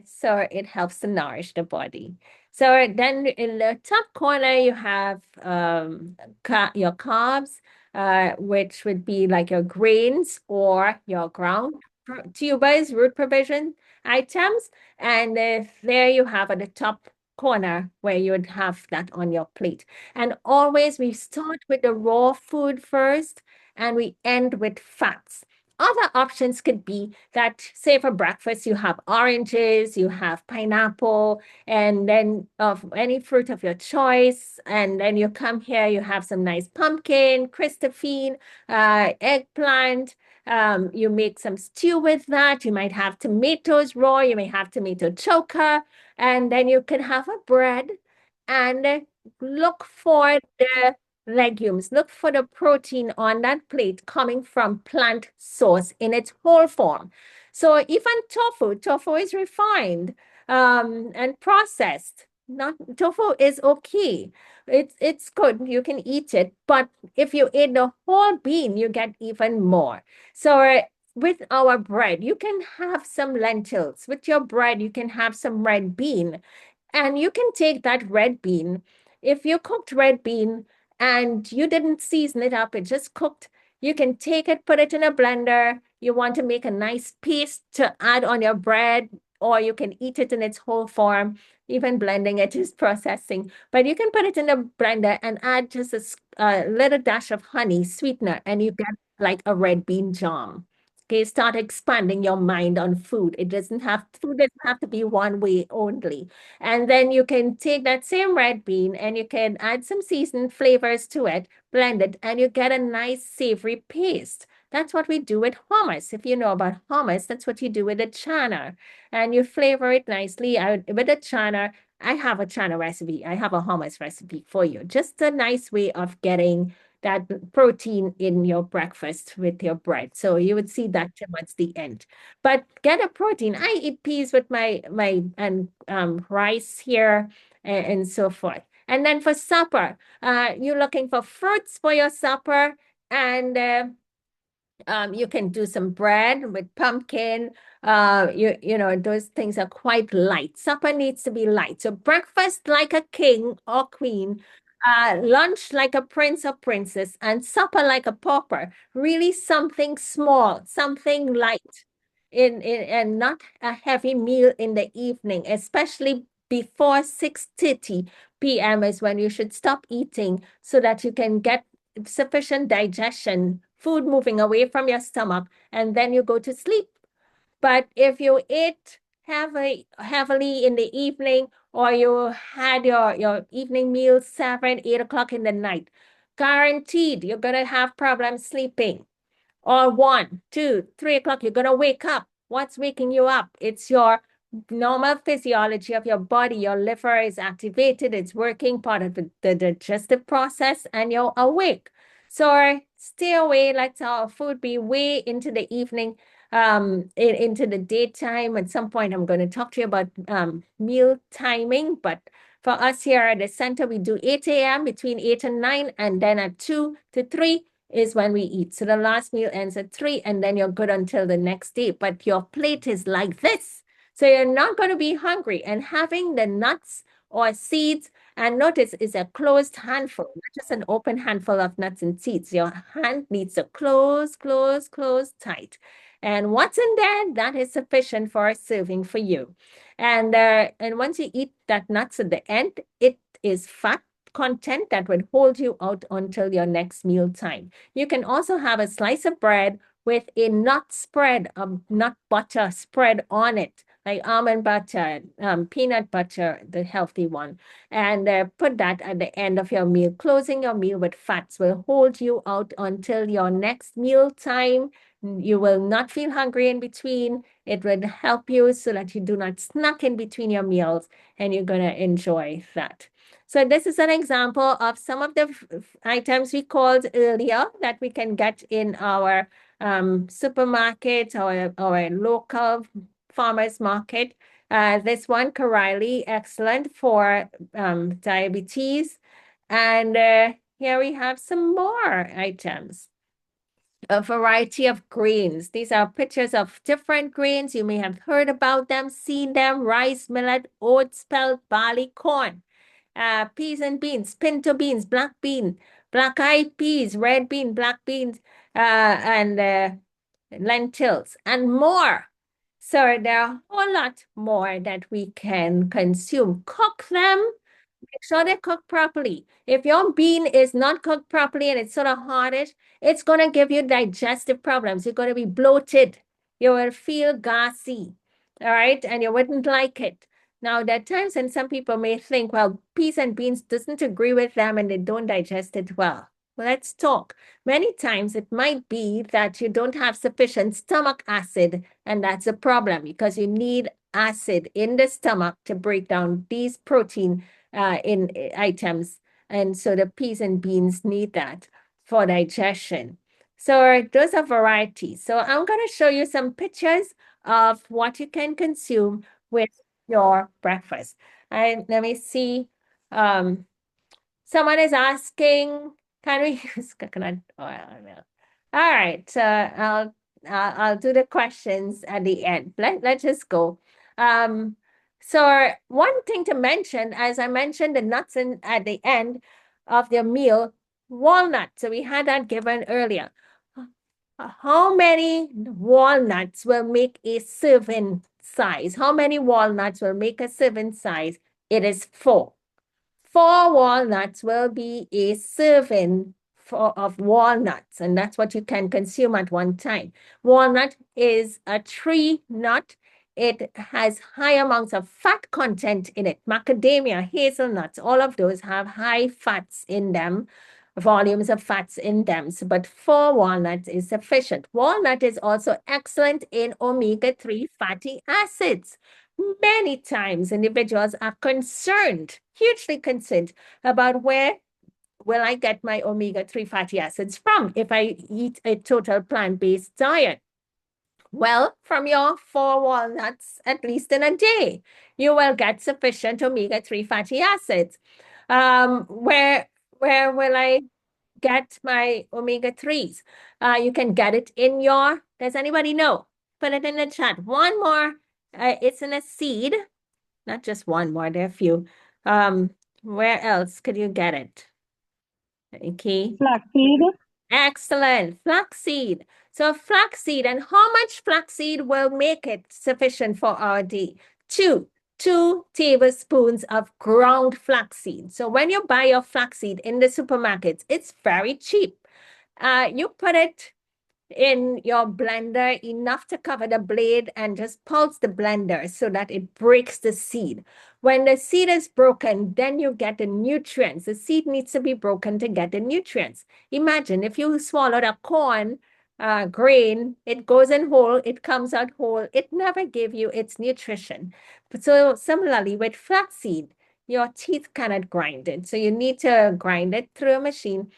so it helps to nourish the body. So then in the top corner, you have your carbs, which would be like your grains or your ground tubers, root provision items. And there you have at the top corner where you would have that on your plate. And always we start with the raw food first and we end with fats. Other options could be that, say for breakfast, you have oranges, you have pineapple, and then of any fruit of your choice. And then you come here, you have some nice pumpkin, Christophine, eggplant. You make some stew with that. You might have tomatoes raw. You may have tomato choker. And then you can have a bread and look for the legumes. Look for the protein on that plate coming from plant source in its whole form. So even tofu is refined and processed. Not tofu is okay. It's good. You can eat it. But if you eat the whole bean, you get even more. So with our bread, you can have some lentils. With your bread, you can have some red bean. And you can take that red bean. If you cooked red bean and you didn't season it up, it just cooked, you can take it, put it in a blender. You want to make a nice paste to add on your bread, or you can eat it in its whole form. Even blending it is processing. But you can put it in a blender and add just a little dash of honey, sweetener, and you get like a red bean jam. Okay, start expanding your mind on food. Food doesn't have to be one way only. And then you can take that same red bean and you can add some seasoned flavors to it, blend it, and you get a nice savory paste. That's what we do with hummus. If you know about hummus, that's what you do with a chana. And you flavor it nicely with a chana. I have a chana recipe. I have a hummus recipe for you. Just a nice way of getting that protein in your breakfast with your bread. So you would see that towards the end. But get a protein. I eat peas with my rice here and so forth. And then for supper, you're looking for fruits for your supper, and you can do some bread with pumpkin. You know, those things are quite light. Supper needs to be light. So breakfast like a king or queen, lunch like a prince or princess, and supper like a pauper. Really something small, something light and not a heavy meal in the evening, especially before 6:30 p.m. is when you should stop eating so that you can get sufficient digestion, food moving away from your stomach, and then you go to sleep. But if you eat heavily in the evening, or you had your evening meal 7, 8 o'clock in the night, guaranteed you're gonna have problems sleeping. Or 1, 2, 3 o'clock, you're gonna wake up. What's waking you up? It's your normal physiology of your body. Your liver is activated, it's working, part of the digestive process, and you're awake. So stay away, let our food be way into the evening, into the daytime. At some point, I'm going to talk to you about meal timing, but for us here at the center, we do 8 a.m. between 8 and 9, and then at 2 to 3 is when we eat. So the last meal ends at 3, and then you're good until the next day. But your plate is like this. So you're not going to be hungry. And having the nuts or seeds, and notice it's a closed handful, not just an open handful of nuts and seeds. Your hand needs to close tight. And what's in there, that is sufficient for a serving for you. And once you eat that nuts at the end, it is fat content that would hold you out until your next meal time. You can also have a slice of bread with a nut spread, nut butter spread on it, like almond butter, peanut butter, the healthy one, and put that at the end of your meal. Closing your meal with fats will hold you out until your next meal time. You will not feel hungry in between. It will help you so that you do not snack in between your meals, and you're going to enjoy that. So this is an example of some of the items we called earlier that we can get in our supermarket or our local farmers market. This one, Corelli, excellent for diabetes. And here we have some more items. A variety of grains. These are pictures of different grains. You may have heard about them, seen them: rice, millet, oats, spelt, barley, corn, peas and beans, pinto beans, black bean, black-eyed peas, red bean, black beans, and lentils, and more. So there are a whole lot more that we can consume. Cook them. Make sure they're cooked properly. If your bean is not cooked properly and it's sort of hardish, it's going to give you digestive problems. You're going to be bloated. You will feel gassy, all right? And you wouldn't like it. Now, there are times when some people may think, well, peas and beans doesn't agree with them and they don't digest it well. Well, let's talk. Many times it might be that you don't have sufficient stomach acid, and that's a problem because you need acid in the stomach to break down these protein in items. And so the peas and beans need that for digestion. So those are varieties. So I'm going to show you some pictures of what you can consume with your breakfast. And let me see. Someone is asking, can we use coconut oil? All right, so I'll do the questions at the end. Let's just go. So one thing to mention, as I mentioned, the nuts at the end of the meal, walnuts. So we had that given earlier. How many walnuts will make a serving size? How many walnuts will make a serving size? It is 4. 4 walnuts will be a serving of walnuts, and that's what you can consume at one time. Walnut is a tree nut. It has high amounts of fat content in it. Macadamia, hazelnuts, all of those have high fats in them, volumes of fats in them. So, but 4 walnuts is sufficient. Walnut is also excellent in omega-3 fatty acids. Many times individuals are concerned, hugely concerned, about where will I get my omega-3 fatty acids from if I eat a total plant-based diet. Well, from your 4 walnuts, at least in a day, you will get sufficient omega-3 fatty acids. Where will I get my omega-3s? You can get it in your, does anybody know? Put it in the chat. One more. It's in a seed, not just one more, there are a few. Where else could you get it? Okay. Flaxseed. Excellent. Flaxseed. So flaxseed, and how much flaxseed will make it sufficient for our day? 2. 2 tablespoons of ground flaxseed. So when you buy your flaxseed in the supermarkets, it's very cheap. You put it in your blender enough to cover the blade and just pulse the blender so that it breaks the seed. When the seed is broken, then you get the nutrients. The seed needs to be broken to get the nutrients. Imagine if you swallowed a corn grain, it goes in whole, it comes out whole. It never gave you its nutrition. So similarly with flaxseed, your teeth cannot grind it. So you need to grind it through a machine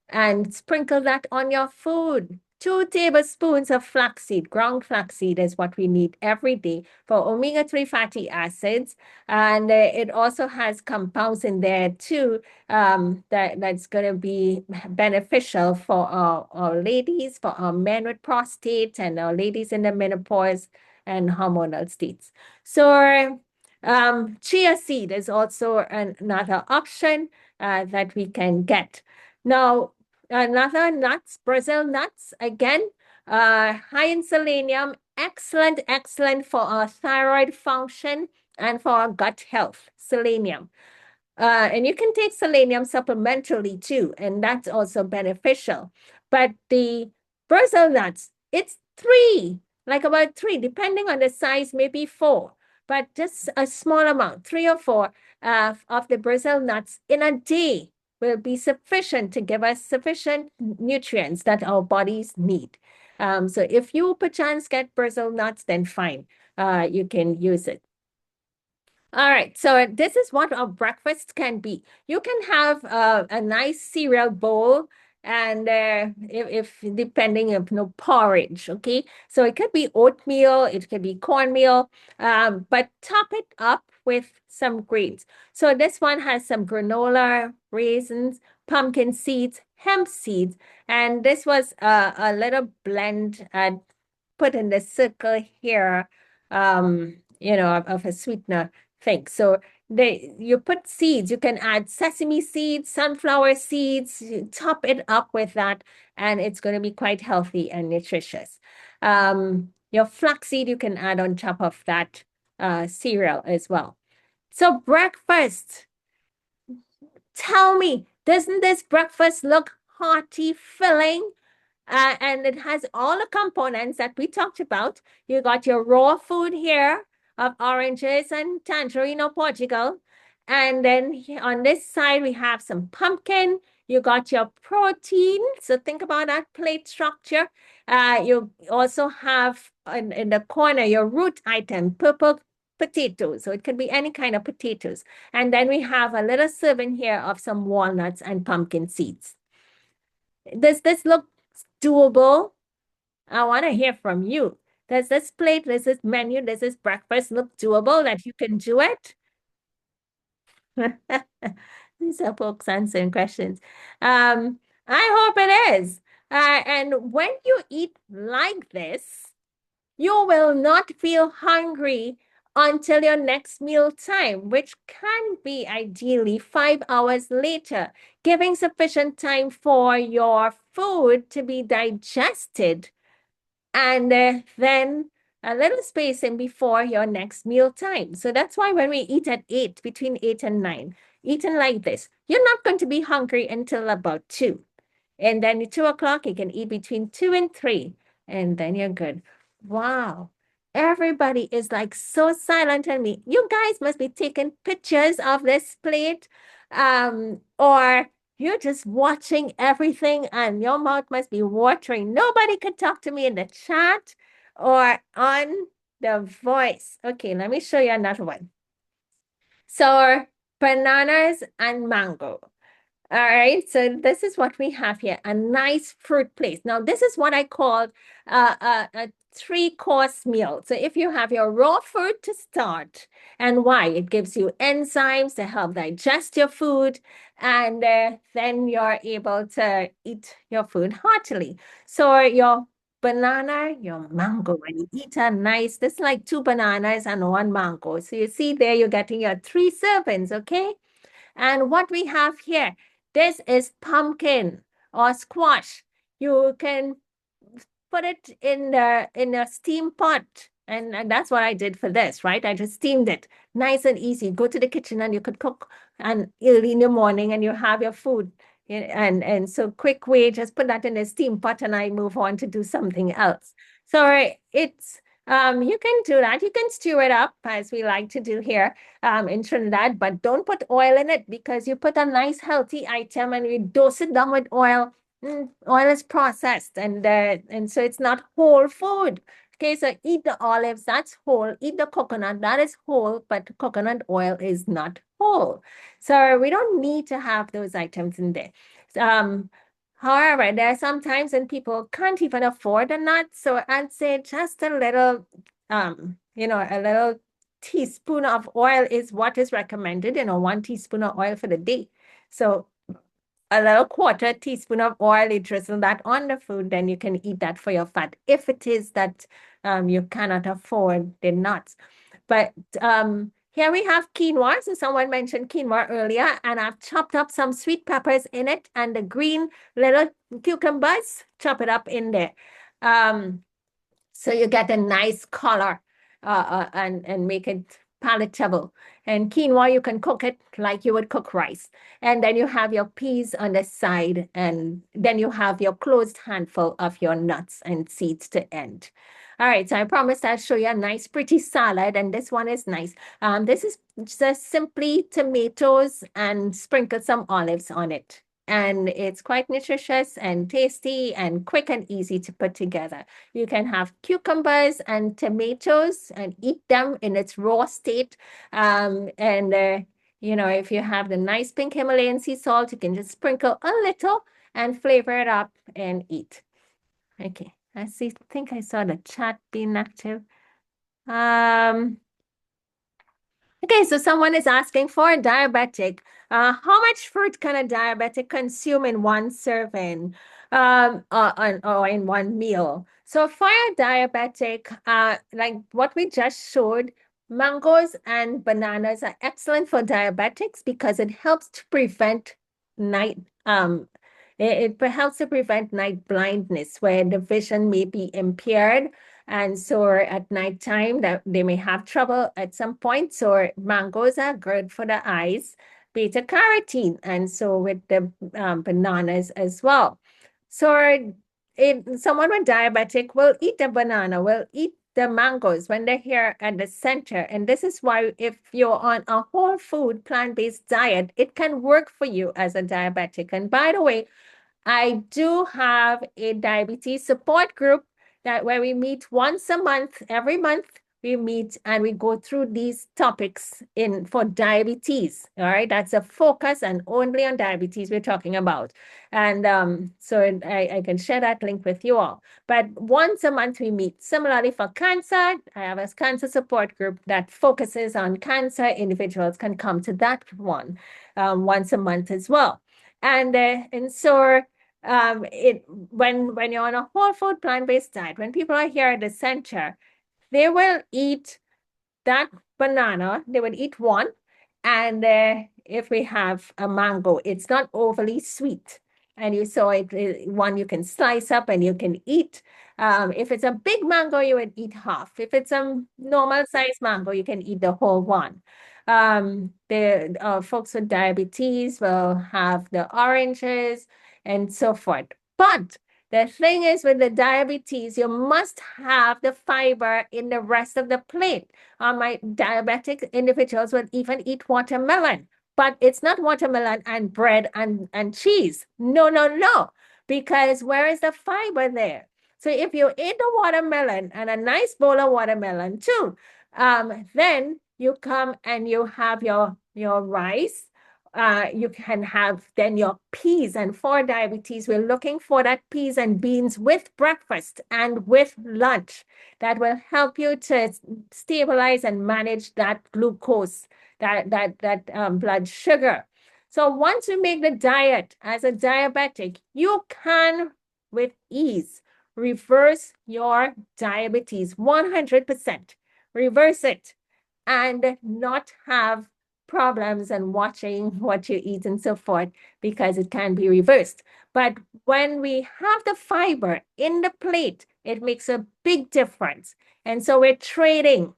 and sprinkle that on your food. 2 tablespoons of flaxseed, ground flaxseed is what we need every day for omega-3 fatty acids. And it also has compounds in there too that's going to be beneficial for our ladies, for our men with prostate and our ladies in the menopause and hormonal states. So chia seed is also another option that we can get. Now, another nuts, Brazil nuts, again, high in selenium, excellent for our thyroid function and for our gut health, selenium. And you can take selenium supplementally too, and that's also beneficial. But the Brazil nuts, it's 3, like about 3, depending on the size, maybe 4, but just a small amount, 3 or 4 of the Brazil nuts in a day will be sufficient to give us sufficient nutrients that our bodies need. So if you perchance get Brazil nuts, then fine, you can use it. All right, so this is what our breakfast can be. You can have a nice cereal bowl and if depending on porridge, okay? So it could be oatmeal, it could be cornmeal, but top it up with some grains. So this one has some granola, raisins, pumpkin seeds, hemp seeds, and this was a little blend put in the circle here, of a sweetener thing. So you put seeds, you can add sesame seeds, sunflower seeds, you top it up with that, and it's going to be quite healthy and nutritious. Your flaxseed, you can add on top of that cereal as well. So breakfast, tell me, doesn't this breakfast look hearty, filling? And it has all the components that we talked about. You got your raw food here of oranges and tangerine or Portugal. And then on this side, we have some pumpkin. You got your protein. So think about that plate structure. You also have in the corner your root item, purple potatoes. So it could be any kind of potatoes. And then we have a little serving here of some walnuts and pumpkin seeds. Does this look doable? I want to hear from you. Does this plate, does this menu, does this breakfast look doable that you can do it? These are folks answering questions. I hope it is. And when you eat like this, you will not feel hungry until your next meal time, which can be ideally 5 hours later, giving sufficient time for your food to be digested and then a little spacing before your next meal time. So that's why when we eat at 8, between 8 and 9, eating like this, you're not going to be hungry until about 2. And then at 2 o'clock, you can eat between 2 and 3, and then you're good. Wow. Everybody is like so silent on me. You guys must be taking pictures of this plate, or you're just watching everything and your mouth must be watering. Nobody could talk to me in the chat or on the voice. Okay, let me show you another one. So bananas and mango. All right, so this is what we have here, a nice fruit plate. Now, this is what I call a 3-course meal. So if you have your raw fruit to start, and why? It gives you enzymes to help digest your food, and then you're able to eat your food heartily. So your banana, your mango, and you eat a nice, this is like 2 bananas and 1 mango. So you see there, you're getting your 3 servings, okay? And what we have here, this is pumpkin or squash. You can put it in a steam pot And that's what I did for this, right? I just steamed it. Nice and easy. Go to the kitchen and you could cook and early in the morning and you have your food. And so quick way, just put that in a steam pot and I move on to do something else. So it's you can do that. You can stew it up as we like to do here in Trinidad, but don't put oil in it because you put a nice healthy item and you dose it down with oil. Oil is processed and so it's not whole food. Okay, so eat the olives, that's whole. Eat the coconut, that is whole, but coconut oil is not whole. So we don't need to have those items in there. However, there are some times when people can't even afford a nut. So I'd say just a little, a little teaspoon of oil is what is recommended, 1 teaspoon of oil for the day. So a little quarter teaspoon of oil, you drizzle that on the food, then you can eat that for your fat. If it is that you cannot afford the nuts. But here we have quinoa. So someone mentioned quinoa earlier, and I've chopped up some sweet peppers in it and the green little cucumbers, chop it up in there. So you get a nice color and make it palatable. And quinoa, you can cook it like you would cook rice. And then you have your peas on the side, and then you have your closed handful of your nuts and seeds to end. All right, so I promised I'll show you a nice, pretty salad, and this one is nice. This is just simply tomatoes and sprinkle some olives on it. And it's quite nutritious and tasty and quick and easy to put together. You can have cucumbers and tomatoes and eat them in its raw state. If you have the nice pink Himalayan sea salt, you can just sprinkle a little and flavor it up and eat. Okay, think I saw the chat being active. Okay, so someone is asking for a diabetic. How much fruit can a diabetic consume in one serving or in one meal? So for a diabetic, like what we just showed, mangoes and bananas are excellent for diabetics because it helps to prevent night it helps to prevent night blindness where the vision may be impaired. And so at nighttime, that they may have trouble at some point. So mangoes are good for the eyes, beta carotene, and so with the bananas as well. So someone with diabetic will eat the banana, will eat the mangoes when they're here at the center. And this is why if you're on a whole food plant-based diet, it can work for you as a diabetic. And by the way, I do have a diabetes support group where we meet once a month. Every month we meet and we go through these topics for diabetes. All right, that's a focus and only on diabetes we're talking about. And so I can share that link with you all. But once a month we meet. Similarly for cancer, I have a cancer support group that focuses on cancer. Individuals can come to that one once a month as well. And so when you're on a whole food plant-based diet, when people are here at the center, they will eat that banana, they would eat one. And if we have a mango, it's not overly sweet. And you saw one you can slice up and you can eat. If it's a big mango, you would eat half. If it's a normal size mango, you can eat the whole one. The folks with diabetes will have the oranges and so forth. But the thing is with the diabetes, you must have the fiber in the rest of the plate. My diabetic individuals will even eat watermelon, but it's not watermelon and bread and cheese. No, no, no, because where is the fiber there? So if you eat the watermelon and a nice bowl of watermelon too, then you come and you have your rice. You can have then your peas, and for diabetes, we're looking for that peas and beans with breakfast and with lunch. That will help you to stabilize and manage that glucose, that blood sugar. So once you make the diet as a diabetic, you can with ease reverse your diabetes 100%. Reverse it and not have problems and watching what you eat and so forth, because it can be reversed. But when we have the fiber in the plate, it makes a big difference. And so we're trading.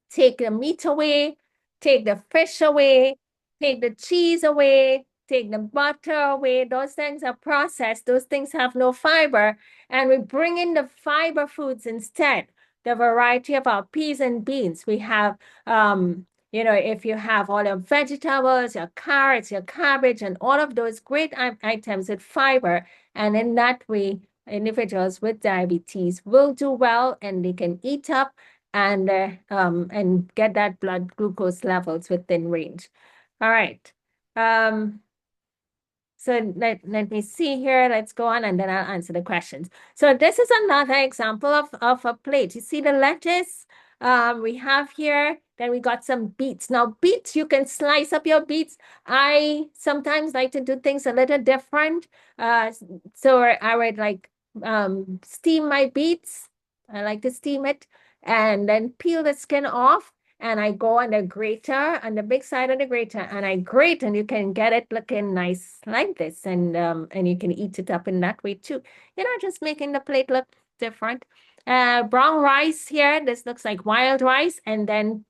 Take the meat away, take the fish away, take the cheese away, take the butter away. Those things are processed. Those things have no fiber. And we bring in the fiber foods instead. The variety of our peas and beans. We have, if you have all your vegetables, your carrots, your cabbage, and all of those great items with fiber. And in that way, individuals with diabetes will do well and they can eat up and get that blood glucose levels within range. All right. So let me see here. Let's go on and then I'll answer the questions. So this is another example of a plate. You see the lettuce we have here. Then we got some beets. Now beets, you can slice up your beets. I sometimes like to do things a little different. So I would like steam my beets. I like to steam it and then peel the skin off. And I go on the grater, on the big side of the grater, and I grate, and you can get it looking nice like this, and you can eat it up in that way too. You know, just making the plate look different. Brown rice here. This looks like wild rice, and then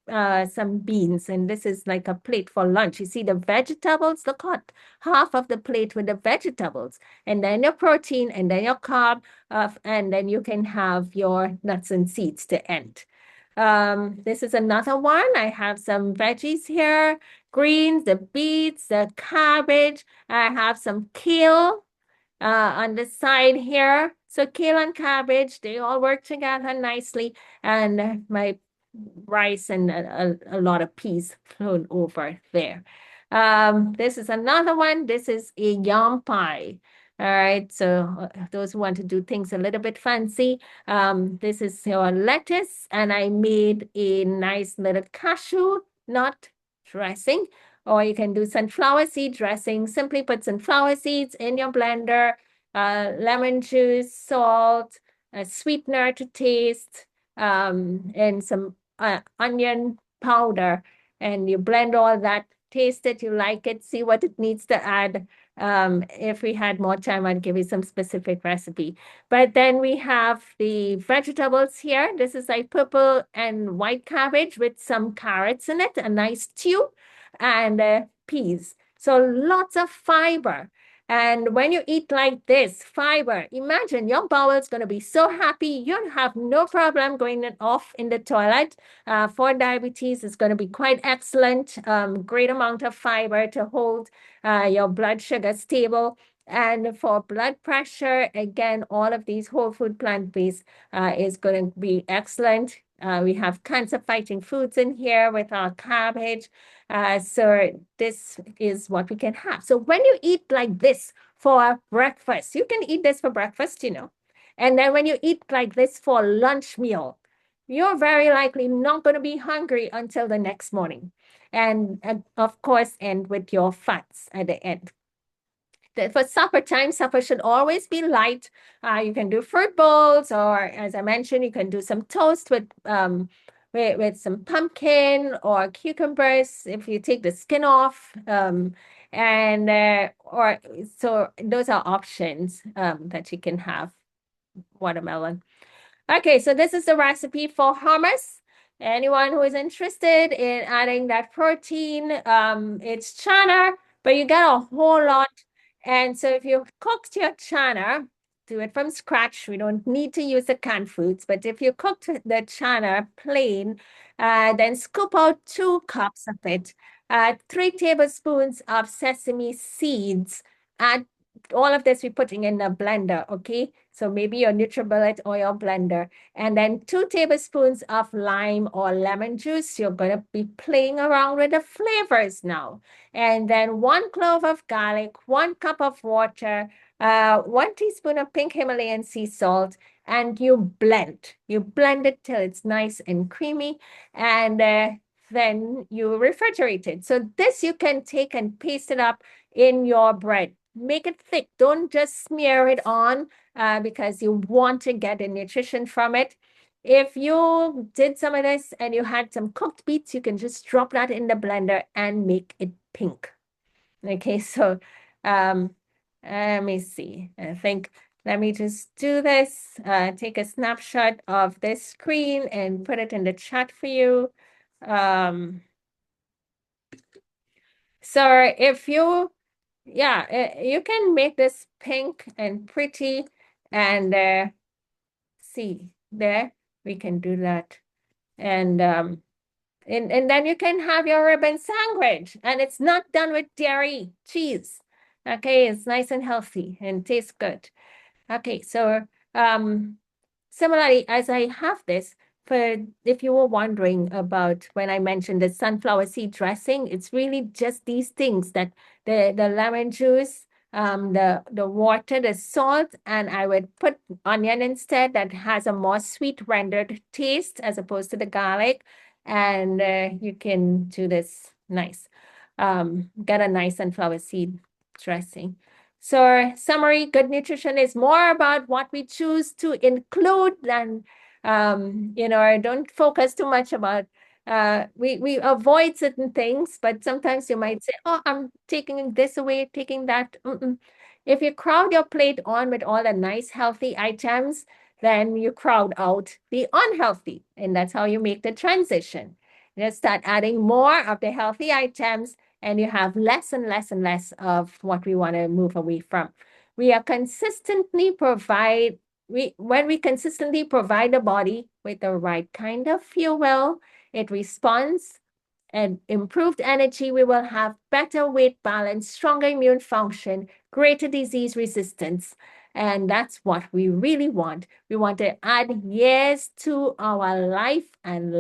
some beans, and this is like a plate for lunch. You see the vegetables. Look at half of the plate with the vegetables, and then your protein, and then your carb, and then you can have your nuts and seeds to end. This is another one. I have some veggies here, greens, the beets, the cabbage. I have some kale on the side here. So kale and cabbage, they all work together nicely. And my rice and a lot of peas thrown over there. This is another one. This is a yam pie. All right, so those who want to do things a little bit fancy, this is your lettuce, and I made a nice little cashew nut dressing, or you can do sunflower seed dressing. Simply put sunflower seeds in your blender, lemon juice, salt, a sweetener to taste, and some onion powder, and you blend all that, taste it, you like it, see what it needs to add. If we had more time, I'd give you some specific recipe. But then we have the vegetables here. This is like purple and white cabbage with some carrots in it, a nice stew, and peas. So lots of fiber. And when you eat like this, fiber, imagine your bowel's going to be so happy. You'll have no problem going off in the toilet. For diabetes, it's going to be quite excellent. Great amount of fiber to hold your blood sugar stable. And for blood pressure, again, all of these whole food plant-based is going to be excellent. We have cancer-fighting foods in here with our cabbage. So this is what we can have. So when you eat like this for breakfast, you can eat this for breakfast, you know. And then when you eat like this for lunch meal, you're very likely not going to be hungry until the next morning. And of course, end with your fats at the end. For supper time, supper should always be light. You can do fruit bowls, or as I mentioned, you can do some toast with some pumpkin or cucumbers if you take the skin off. So those are options that you can have. Watermelon. Okay, so this is the recipe for hummus. Anyone who is interested in adding that protein, it's chana, but you get a whole lot. And so if you cooked your chana, do it from scratch. We don't need to use the canned foods, but if you cooked the chana plain, then scoop out 2 cups of it, 3 tablespoons of sesame seeds, add all of this we're putting in a blender, okay? So maybe your NutriBullet or your blender. And then 2 tablespoons of lime or lemon juice. You're going to be playing around with the flavors now. And then 1 clove of garlic, 1 cup of water, 1 teaspoon of pink Himalayan sea salt, and you blend. You blend it till it's nice and creamy, and then you refrigerate it. So this you can take and paste it up in your bread. Make it thick. Don't just smear it on because you want to get the nutrition from it. If you did some of this and you had some cooked beets, you can just drop that in the blender and make it pink. Okay, so let me see. I think Let me just do this, take a snapshot of this screen and put it in the chat for you. So if you, yeah, you can make this pink and pretty and see there, we can do that. And then you can have your ribbon sandwich, and it's not done with dairy cheese. Okay, it's nice and healthy and tastes good. Okay, so similarly, as I have this, for if you were wondering about when I mentioned the sunflower seed dressing, it's really just these things that the lemon juice, the water, the salt, and I would put onion instead that has a more sweet rendered taste as opposed to the garlic. And you can do this nice. Get a nice sunflower seed dressing. So summary, good nutrition is more about what we choose to include than, don't focus too much about, we avoid certain things, but sometimes you might say, oh, I'm taking this away, taking that. If you crowd your plate on with all the nice, healthy items, then you crowd out the unhealthy. And that's how you make the transition. You start adding more of the healthy items and you have less and less and less of what we want to move away from. We are consistently when we consistently provide the body with the right kind of fuel, it responds and improved energy, we will have better weight balance, stronger immune function, greater disease resistance. And that's what we really want. We want to add years to our life and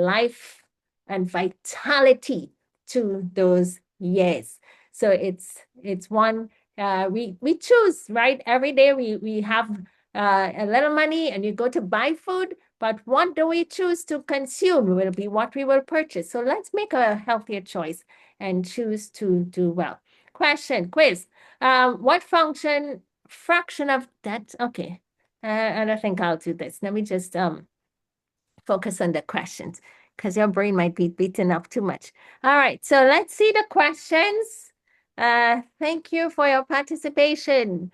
vitality to those years. So it's one we choose, right? Every day we have a little money and you go to buy food, but what do we choose to consume will be what we will purchase. So let's make a healthier choice and choose to do well. Quiz. What fraction of that? Okay. I don't think I'll do this. Let me just focus on the questions because your brain might be beaten up too much. All right, so let's see the questions. Thank you for your participation.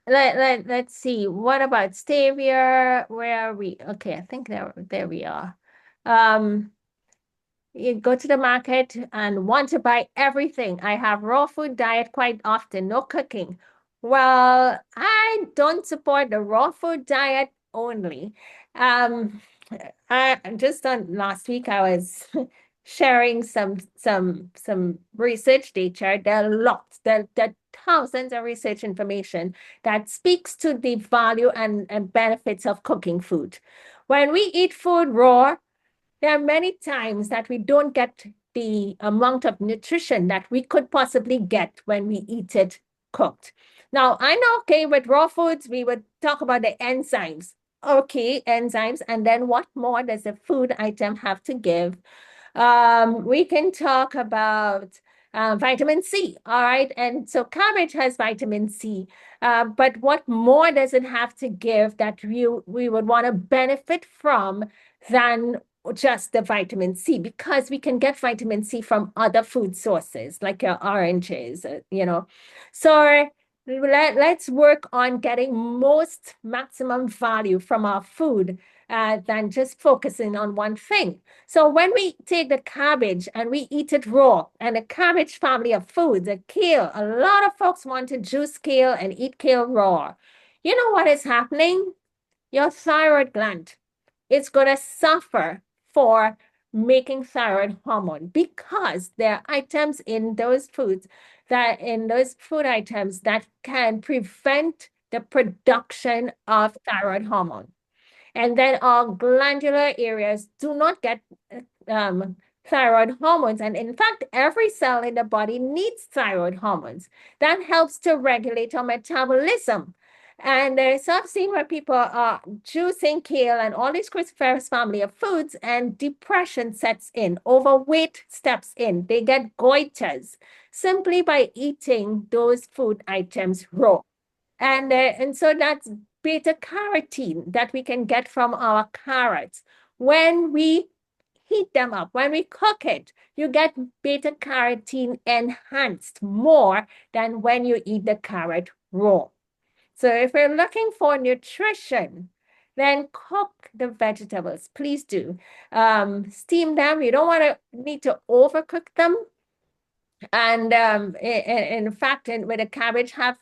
Let's see. What about stevia? Where are we? Okay, I think there we are. You go to the market and want to buy everything. I have raw food diet quite often, no cooking. Well, I don't support the raw food diet only. I just on last week I was sharing some research data. There are lots, there are thousands of research information that speaks to the value and benefits of cooking food. When we eat food raw, there are many times that we don't get the amount of nutrition that we could possibly get when we eat it cooked. Now, I know, okay, with raw foods, we would talk about the enzymes. Okay, enzymes. And then what more does a food item have to give? We can talk about vitamin C, all right? And so cabbage has vitamin C, but what more does it have to give that we would want to benefit from than just the vitamin C? Because we can get vitamin C from other food sources, like your oranges, So let's work on getting most maximum value from our food than just focusing on one thing. So when we take the cabbage and we eat it raw, and the cabbage family of foods, the kale, a lot of folks want to juice kale and eat kale raw. You know what is happening? Your thyroid gland is going to suffer for making thyroid hormone because there are items in those food items that can prevent the production of thyroid hormone. And then our glandular areas do not get thyroid hormones. And in fact, every cell in the body needs thyroid hormones. That helps to regulate our metabolism. And so I've seen where people are juicing kale and all these cruciferous family of foods, and depression sets in, overweight steps in. They get goiters simply by eating those food items raw. And so that's beta carotene that we can get from our carrots. When we heat them up, when we cook it, you get beta carotene enhanced more than when you eat the carrot raw. So if we're looking for nutrition, then cook the vegetables. Please do. Steam them. You don't need to overcook them. And in fact, with the cabbage, have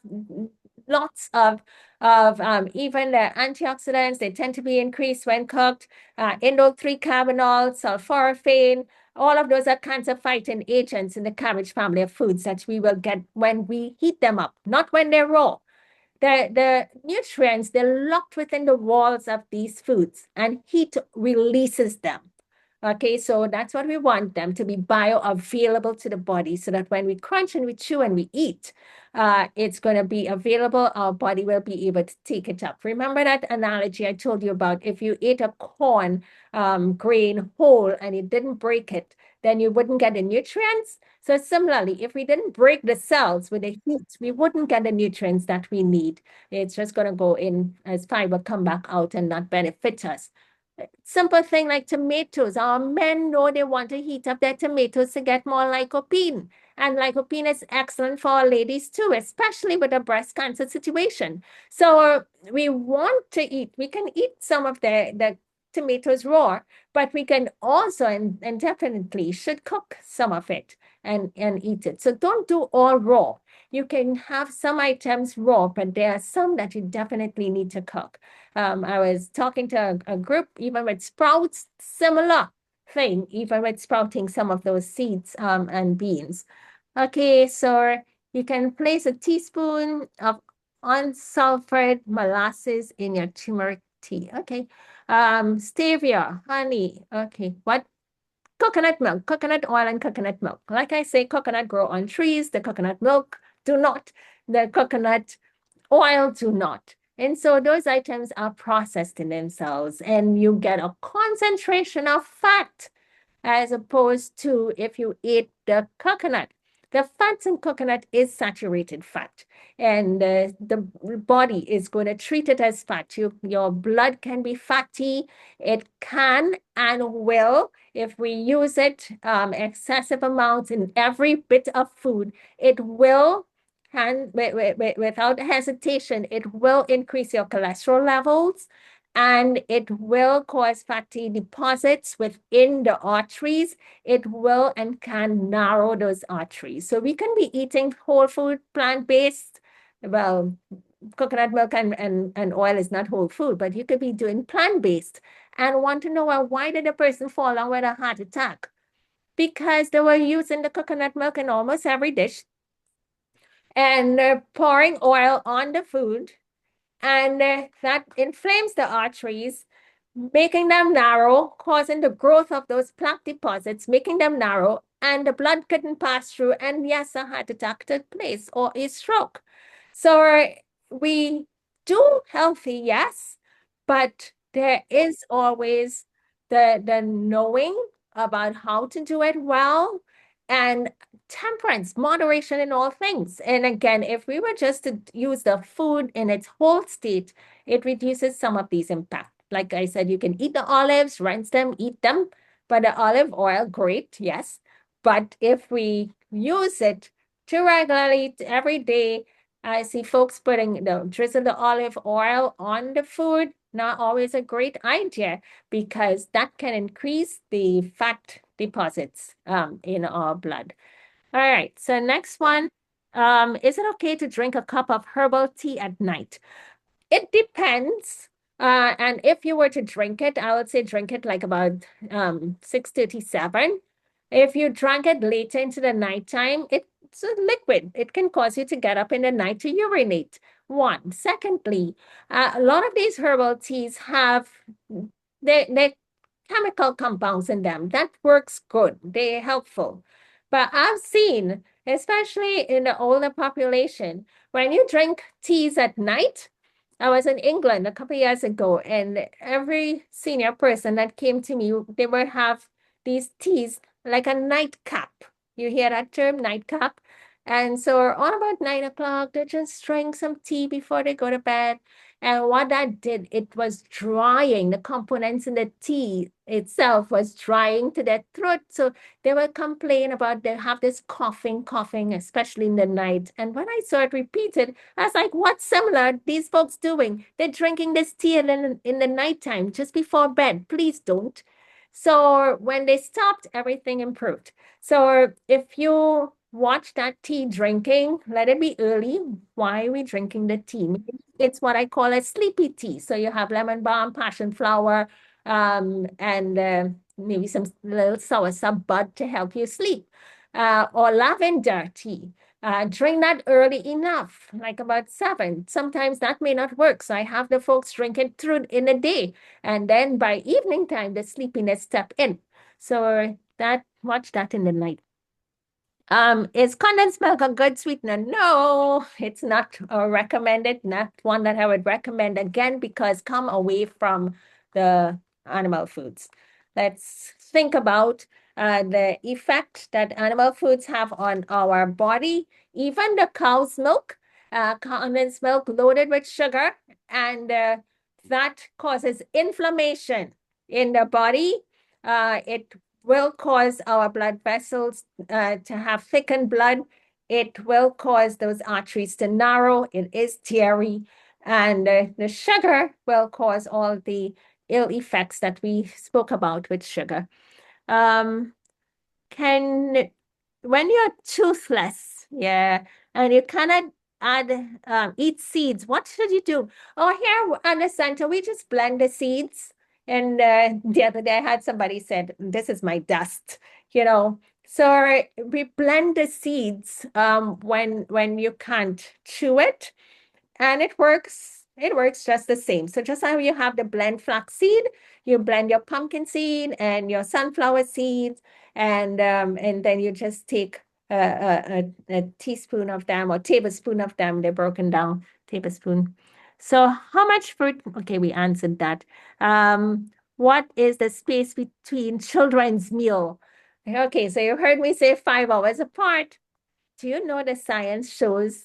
lots of even the antioxidants. They tend to be increased when cooked. Indole 3-carbinol, sulforaphane, all of those are cancer-fighting agents in the cabbage family of foods that we will get when we heat them up, not when they're raw. The nutrients, they're locked within the walls of these foods, and heat releases them. Okay, so that's what we want them to be bioavailable to the body so that when we crunch and we chew and we eat, it's going to be available. Our body will be able to take it up. Remember that analogy I told you about? If you ate a corn grain whole and you didn't break it, then you wouldn't get the nutrients. So similarly, if we didn't break the cells with the heat, we wouldn't get the nutrients that we need. It's just going to go in as fiber, come back out and not benefit us. Simple thing like tomatoes. Our men know they want to heat up their tomatoes to get more lycopene. And lycopene is excellent for our ladies too, especially with a breast cancer situation. So we want to eat, we can eat some of the tomatoes raw, but we can also and definitely should cook some of it and eat it. So don't do all raw. You can have some items raw, but there are some that you definitely need to cook. I was talking to a group, even with sprouts, similar thing, even with sprouting some of those seeds and beans. Okay, so you can place a teaspoon of unsulfured molasses in your turmeric tea. Okay, stevia, honey. Okay, what? Coconut milk, coconut oil, and coconut milk. Like I say, coconut grow on trees. The coconut milk do not. The coconut oil do not. And so those items are processed in themselves, and you get a concentration of fat as opposed to if you eat the coconut. The fats in coconut is saturated fat, and the body is going to treat it as fat. Your blood can be fatty. It can and will, if we use it excessive amounts in every bit of food, it will, and without hesitation, it will increase your cholesterol levels, and it will cause fatty deposits within the arteries. It will and can narrow those arteries. So we can be eating whole food, plant-based. Well, coconut milk and oil is not whole food, but you could be doing plant-based and want to know, well, why did a person fall down with a heart attack? Because they were using the coconut milk in almost every dish and pouring oil on the food, and that inflames the arteries, making them narrow, causing the growth of those plaque deposits, making them narrow, and the blood couldn't pass through, and yes, a heart attack took place or a stroke. So we do healthy, yes, but there is always the knowing about how to do it well, and temperance, moderation in all things. And again, if we were just to use the food in its whole state, it reduces some of these impacts. Like I said, you can eat the olives, rinse them, eat them, but the olive oil, great, yes. But if we use it too regularly every day, I see folks drizzle the olive oil on the food. Not always a great idea, because that can increase the fat deposits in our blood. All right, so next one, is it okay to drink a cup of herbal tea at night? It depends. And if you were to drink it, I would say drink it like about 6:37. If you drank it later into the nighttime, it's a liquid. It can cause you to get up in the night to urinate. One. Secondly, a lot of these herbal teas have they chemical compounds in them. That works good. They're helpful. But I've seen, especially in the older population, when you drink teas at night, I was in England a couple of years ago, and every senior person that came to me, they would have these teas like a nightcap. You hear that term, nightcap? And so on about 9 o'clock, they just drink some tea before they go to bed. And what that did, it was drying. The components in the tea itself was drying to their throat. So they will complain about they have this coughing, especially in the night. And when I saw it repeated, I was like, what's similar are these folks doing? They're drinking this tea in the nighttime, just before bed. Please don't. So when they stopped, everything improved. So if you watch that tea drinking, let it be early. Why are we drinking the tea? Maybe it's what I call a sleepy tea. So you have lemon balm, passion flower, and maybe some little soursop bud to help you sleep, or lavender tea. Drink that early enough, like about 7. Sometimes that may not work. So I have the folks drink it through in a day. And then by evening time, the sleepiness step in. So watch that in the night. Is condensed milk a good sweetener? No, it's not recommended, not one that I would recommend again, because come away from the animal foods. Let's think about the effect that animal foods have on our body. Even the cow's milk, condensed milk loaded with sugar, and that causes inflammation in the body. It will cause our blood vessels to have thickened blood. It will cause those arteries to narrow. It is teary. And the sugar will cause all the ill effects that we spoke about with sugar. When you're toothless, yeah, and you cannot eat seeds, what should you do? Oh, here at the center, we just blend the seeds. And the other day I had somebody said, this is my dust, you know. So we blend the seeds when you can't chew it, and it works. It works just the same. So just how you have the blend flaxseed, you blend your pumpkin seed and your sunflower seeds, and then you just take a teaspoon of them or tablespoon of them. They're broken down, tablespoon. So how much fruit? Okay, we answered that. What is the space between children's meal? Okay, so you heard me say 5 hours apart. Do you know the science shows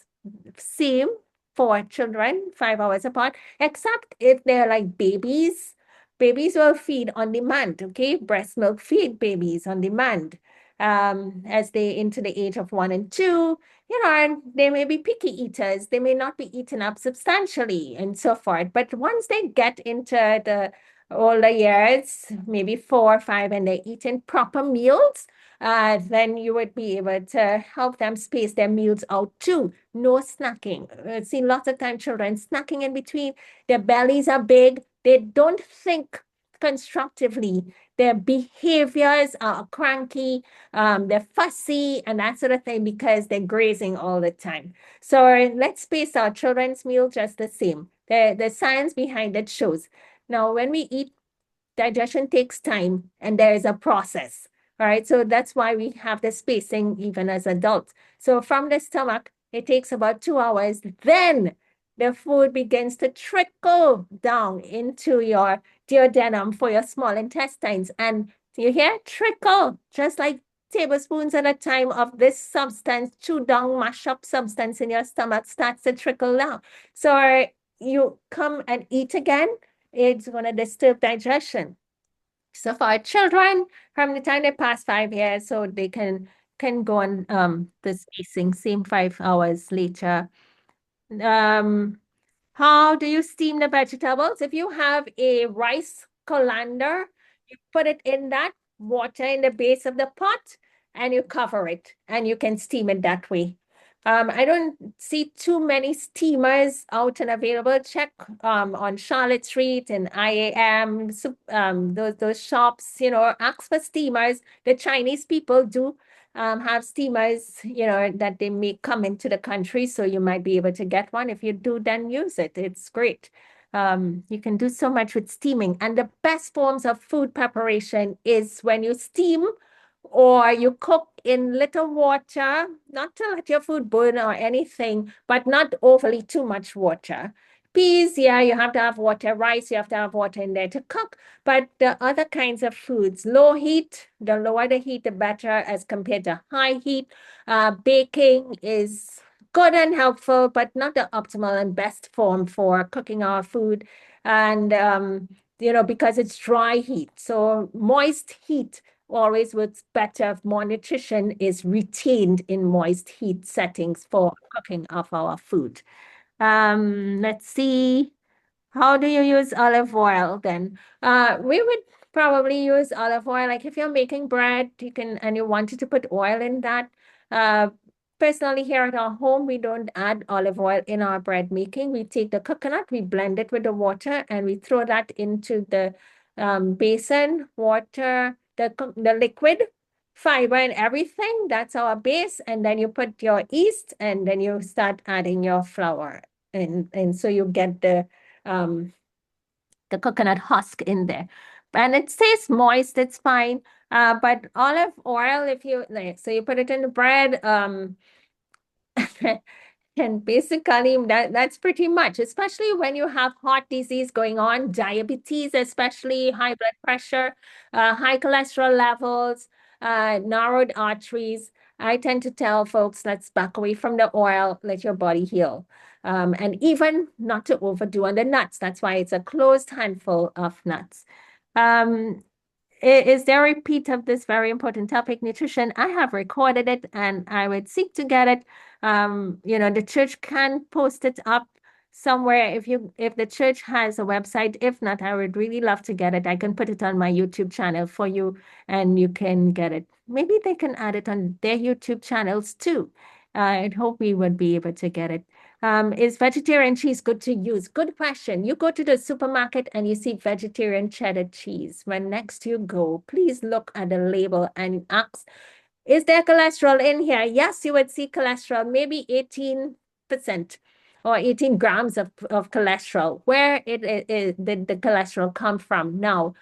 same for children 5 hours apart, except if they're like babies. Babies will feed on demand, okay? Breast milk feed babies on demand as they into the age of 1 and 2, you know, and they may be picky eaters. They may not be eaten up substantially and so forth. But once they get into the older years, maybe 4 or 5, and they're eating proper meals, then you would be able to help them space their meals out too. No snacking. I've seen lots of time children snacking in between. Their bellies are big. They don't think constructively. Their behaviors are cranky. They're fussy and that sort of thing because they're grazing all the time. So let's space our children's meal just the same. The science behind it shows. Now, when we eat, digestion takes time and there is a process. All right, so that's why we have the spacing even as adults. So from the stomach, it takes about 2 hours. Then the food begins to trickle down into your duodenum for your small intestines. And you hear trickle, just like tablespoons at a time of this substance, chewed down, mash up substance in your stomach starts to trickle down. So you come and eat again, it's going to disturb digestion. So for our children, from the time they pass 5 years, so they can go on the spacing, same 5 hours later. How do you steam the vegetables? If you have a rice colander, you put it in that water in the base of the pot and you cover it and you can steam it that way. I don't see too many steamers out and available. Check on Charlotte Street and IAM, those shops, you know, ask for steamers. The Chinese people do have steamers, you know, that they may come into the country. So you might be able to get one. If you do, then use it. It's great. You can do so much with steaming. And the best forms of food preparation is when you steam or you cook in little water, not to let your food burn or anything, but not overly too much water. Peas, yeah, you have to have water. Rice, you have to have water in there to cook. But the other kinds of foods, low heat, the lower the heat, the better as compared to high heat. Baking is good and helpful, but not the optimal and best form for cooking our food. And, because it's dry heat. So moist heat always works better if more nutrition is retained in moist heat settings for cooking of our food. Let's see. How do you use olive oil then? We would probably use olive oil. Like if you're making bread, you can, and you wanted to put oil in that. Uh, Personally, here at our home, we don't add olive oil in our bread making. We take the coconut, we blend it with the water, and we throw that into the basin, water, the liquid, fiber, and everything. That's our base. And then you put your yeast, and then you start adding your flour, and so you get the coconut husk in there. And it stays moist, it's fine. But olive oil, if you like, so you put it in the bread, and basically that's pretty much, especially when you have heart disease going on, diabetes, especially high blood pressure, high cholesterol levels, narrowed arteries. I tend to tell folks, let's back away from the oil, let your body heal. And even not to overdo on the nuts. That's why it's a closed handful of nuts. Is there a repeat of this very important topic, nutrition? I have recorded it and I would seek to get it. The church can post it up somewhere if the church has a website. If not, I would really love to get it. I can put it on my YouTube channel for you and you can get it. Maybe they can add it on their YouTube channels too. I hope we would be able to get it. Is vegetarian cheese good to use? Good question. You go to the supermarket and you see vegetarian cheddar cheese. When next you go, please look at the label and ask, is there cholesterol in here? Yes, you would see cholesterol, maybe 18% or 18 grams of cholesterol. Where the cholesterol come from? Now,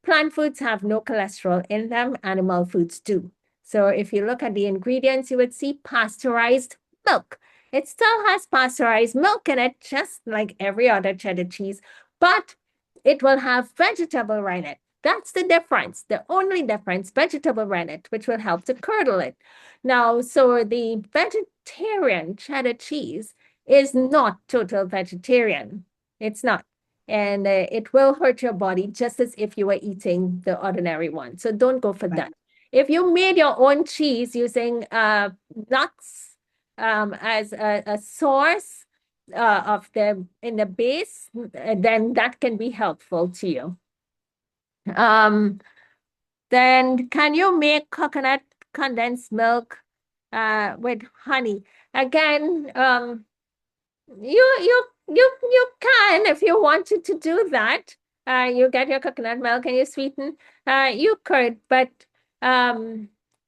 plant foods have no cholesterol in them, animal foods do. So if you look at the ingredients, you would see pasteurized milk. It still has pasteurized milk in it, just like every other cheddar cheese, but it will have vegetable rennet. That's the difference, the only difference, vegetable rennet, which will help to curdle it. Now, so the vegetarian cheddar cheese is not total vegetarian. It's not. And it will hurt your body just as if you were eating the ordinary one. So don't go for that. If you made your own cheese using nuts, as a source in the base, then that can be helpful to you. Then can you make coconut condensed milk with honey? Again, you can if you wanted to do that. You get your coconut milk and you sweeten. You could, but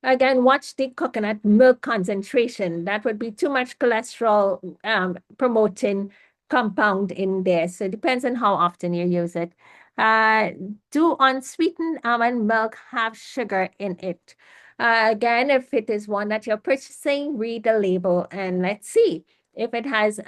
again, watch the coconut milk concentration. That would be too much cholesterol promoting compound in there. So it depends on how often you use it. Do unsweetened almond milk have sugar in it? Again, if it is one that you're purchasing, read the label and let's see if it has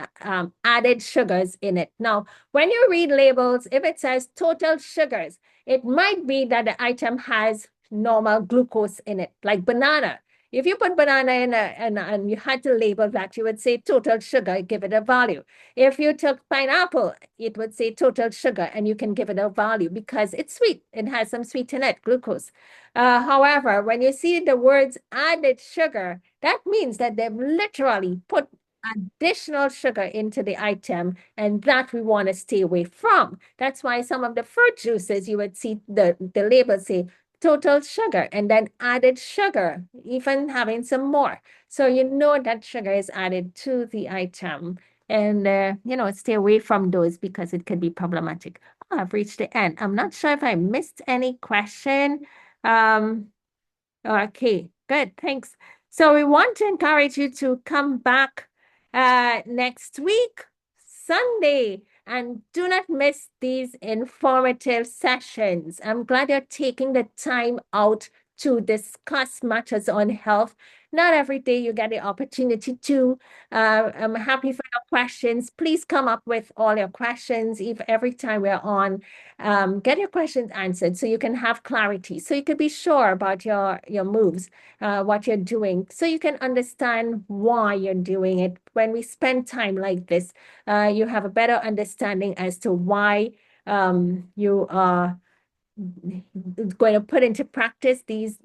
added sugars in it. Now, when you read labels, if it says total sugars, it might be that the item has normal glucose in it, like banana. If you put banana in and you had to label that, you would say total sugar, give it a value. If you took pineapple, it would say total sugar, and you can give it a value because it's sweet. It has some sweet in it, glucose. However, when you see the words added sugar, that means that they've literally put additional sugar into the item, and that we want to stay away from. That's why some of the fruit juices, you would see the label say total sugar and then added sugar, even having some more. So you know that sugar is added to the item. And, stay away from those because it could be problematic. Oh, I've reached the end. I'm not sure if I missed any question. Okay, good, thanks. So we want to encourage you to come back next week, Sunday, and do not miss these informative sessions. I'm glad you're taking the time out to discuss matters on health. Not every day you get the opportunity to. I'm happy for your questions. Please come up with all your questions. If every time we're on, get your questions answered so you can have clarity, so you can be sure about your moves, what you're doing, so you can understand why you're doing it. When we spend time like this, you have a better understanding as to why you are going to put into practice these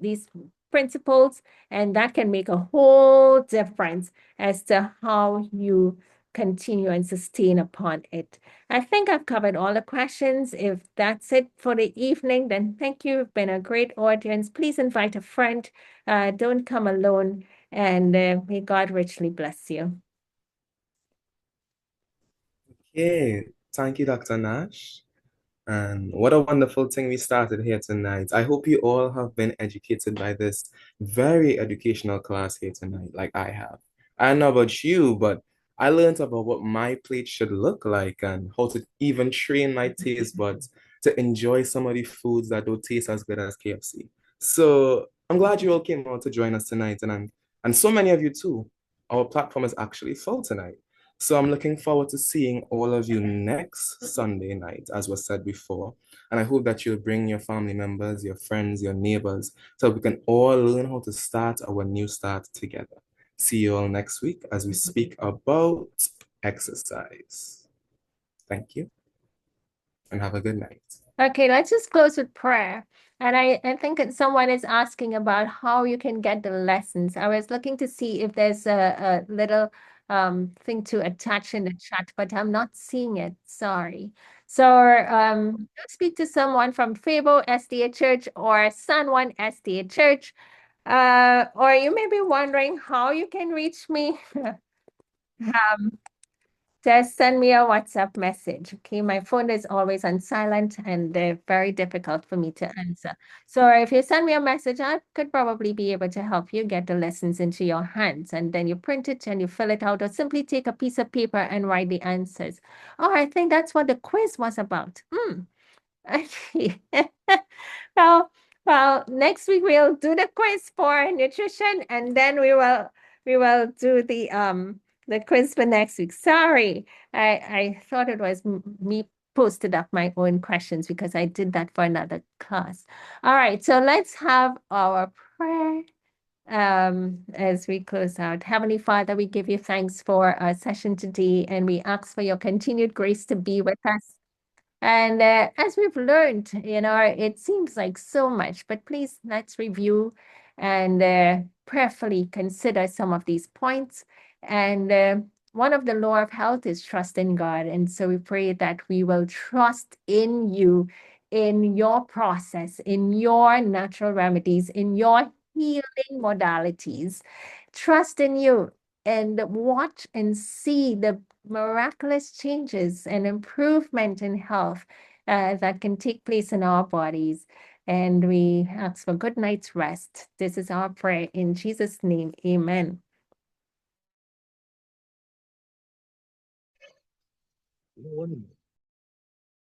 principles, and that can make a whole difference as to how you continue and sustain upon it. I think I've covered all the questions. If that's it for the evening, then thank you. You've been a great audience. Please invite a friend. Don't come alone, and may God richly bless you. Okay, thank you, Dr. Nash. And what a wonderful thing we started here tonight. I hope you all have been educated by this very educational class here tonight, like I have. I don't know about you, but I learned about what my plate should look like and how to even train my taste buds to enjoy some of the foods that don't taste as good as KFC. So I'm glad you all came out to join us tonight, and so many of you too. Our platform is actually full tonight. So I'm looking forward to seeing all of you next Sunday night, as was said before. And I hope that you'll bring your family members, your friends, your neighbors, so we can all learn how to start our new start together. See you all next week as we speak about exercise. Thank you and have a good night. Okay, let's just close with prayer. And I think that someone is asking about how you can get the lessons. I was looking to see if there's a little thing to attach in the chat, but I'm not seeing it. Sorry. So speak to someone from Fabo SDA Church or San Juan SDA Church. Or you may be wondering how you can reach me. Just send me a WhatsApp message. Okay, my phone is always on silent and they're very difficult for me to answer. So if you send me a message, I could probably be able to help you get the lessons into your hands, and then you print it and you fill it out, or simply take a piece of paper and write the answers. Oh, I think that's what the quiz was about. Okay. Well, next week we'll do the quiz for nutrition, and then we will do the quiz for next week. Sorry, I thought it was me posted up my own questions because I did that for another class. All right, so let's have our prayer as we close out. Heavenly Father, we give you thanks for our session today, and we ask for your continued grace to be with us. And as we've learned, it seems like so much, but please let's review and prayerfully consider some of these points. And one of the law of health is trust in God. And so we pray that we will trust in you, in your process, in your natural remedies, in your healing modalities. Trust in you and watch and see the miraculous changes and improvement in health that can take place in our bodies. And we ask for good night's rest. This is our prayer in Jesus' name. Amen.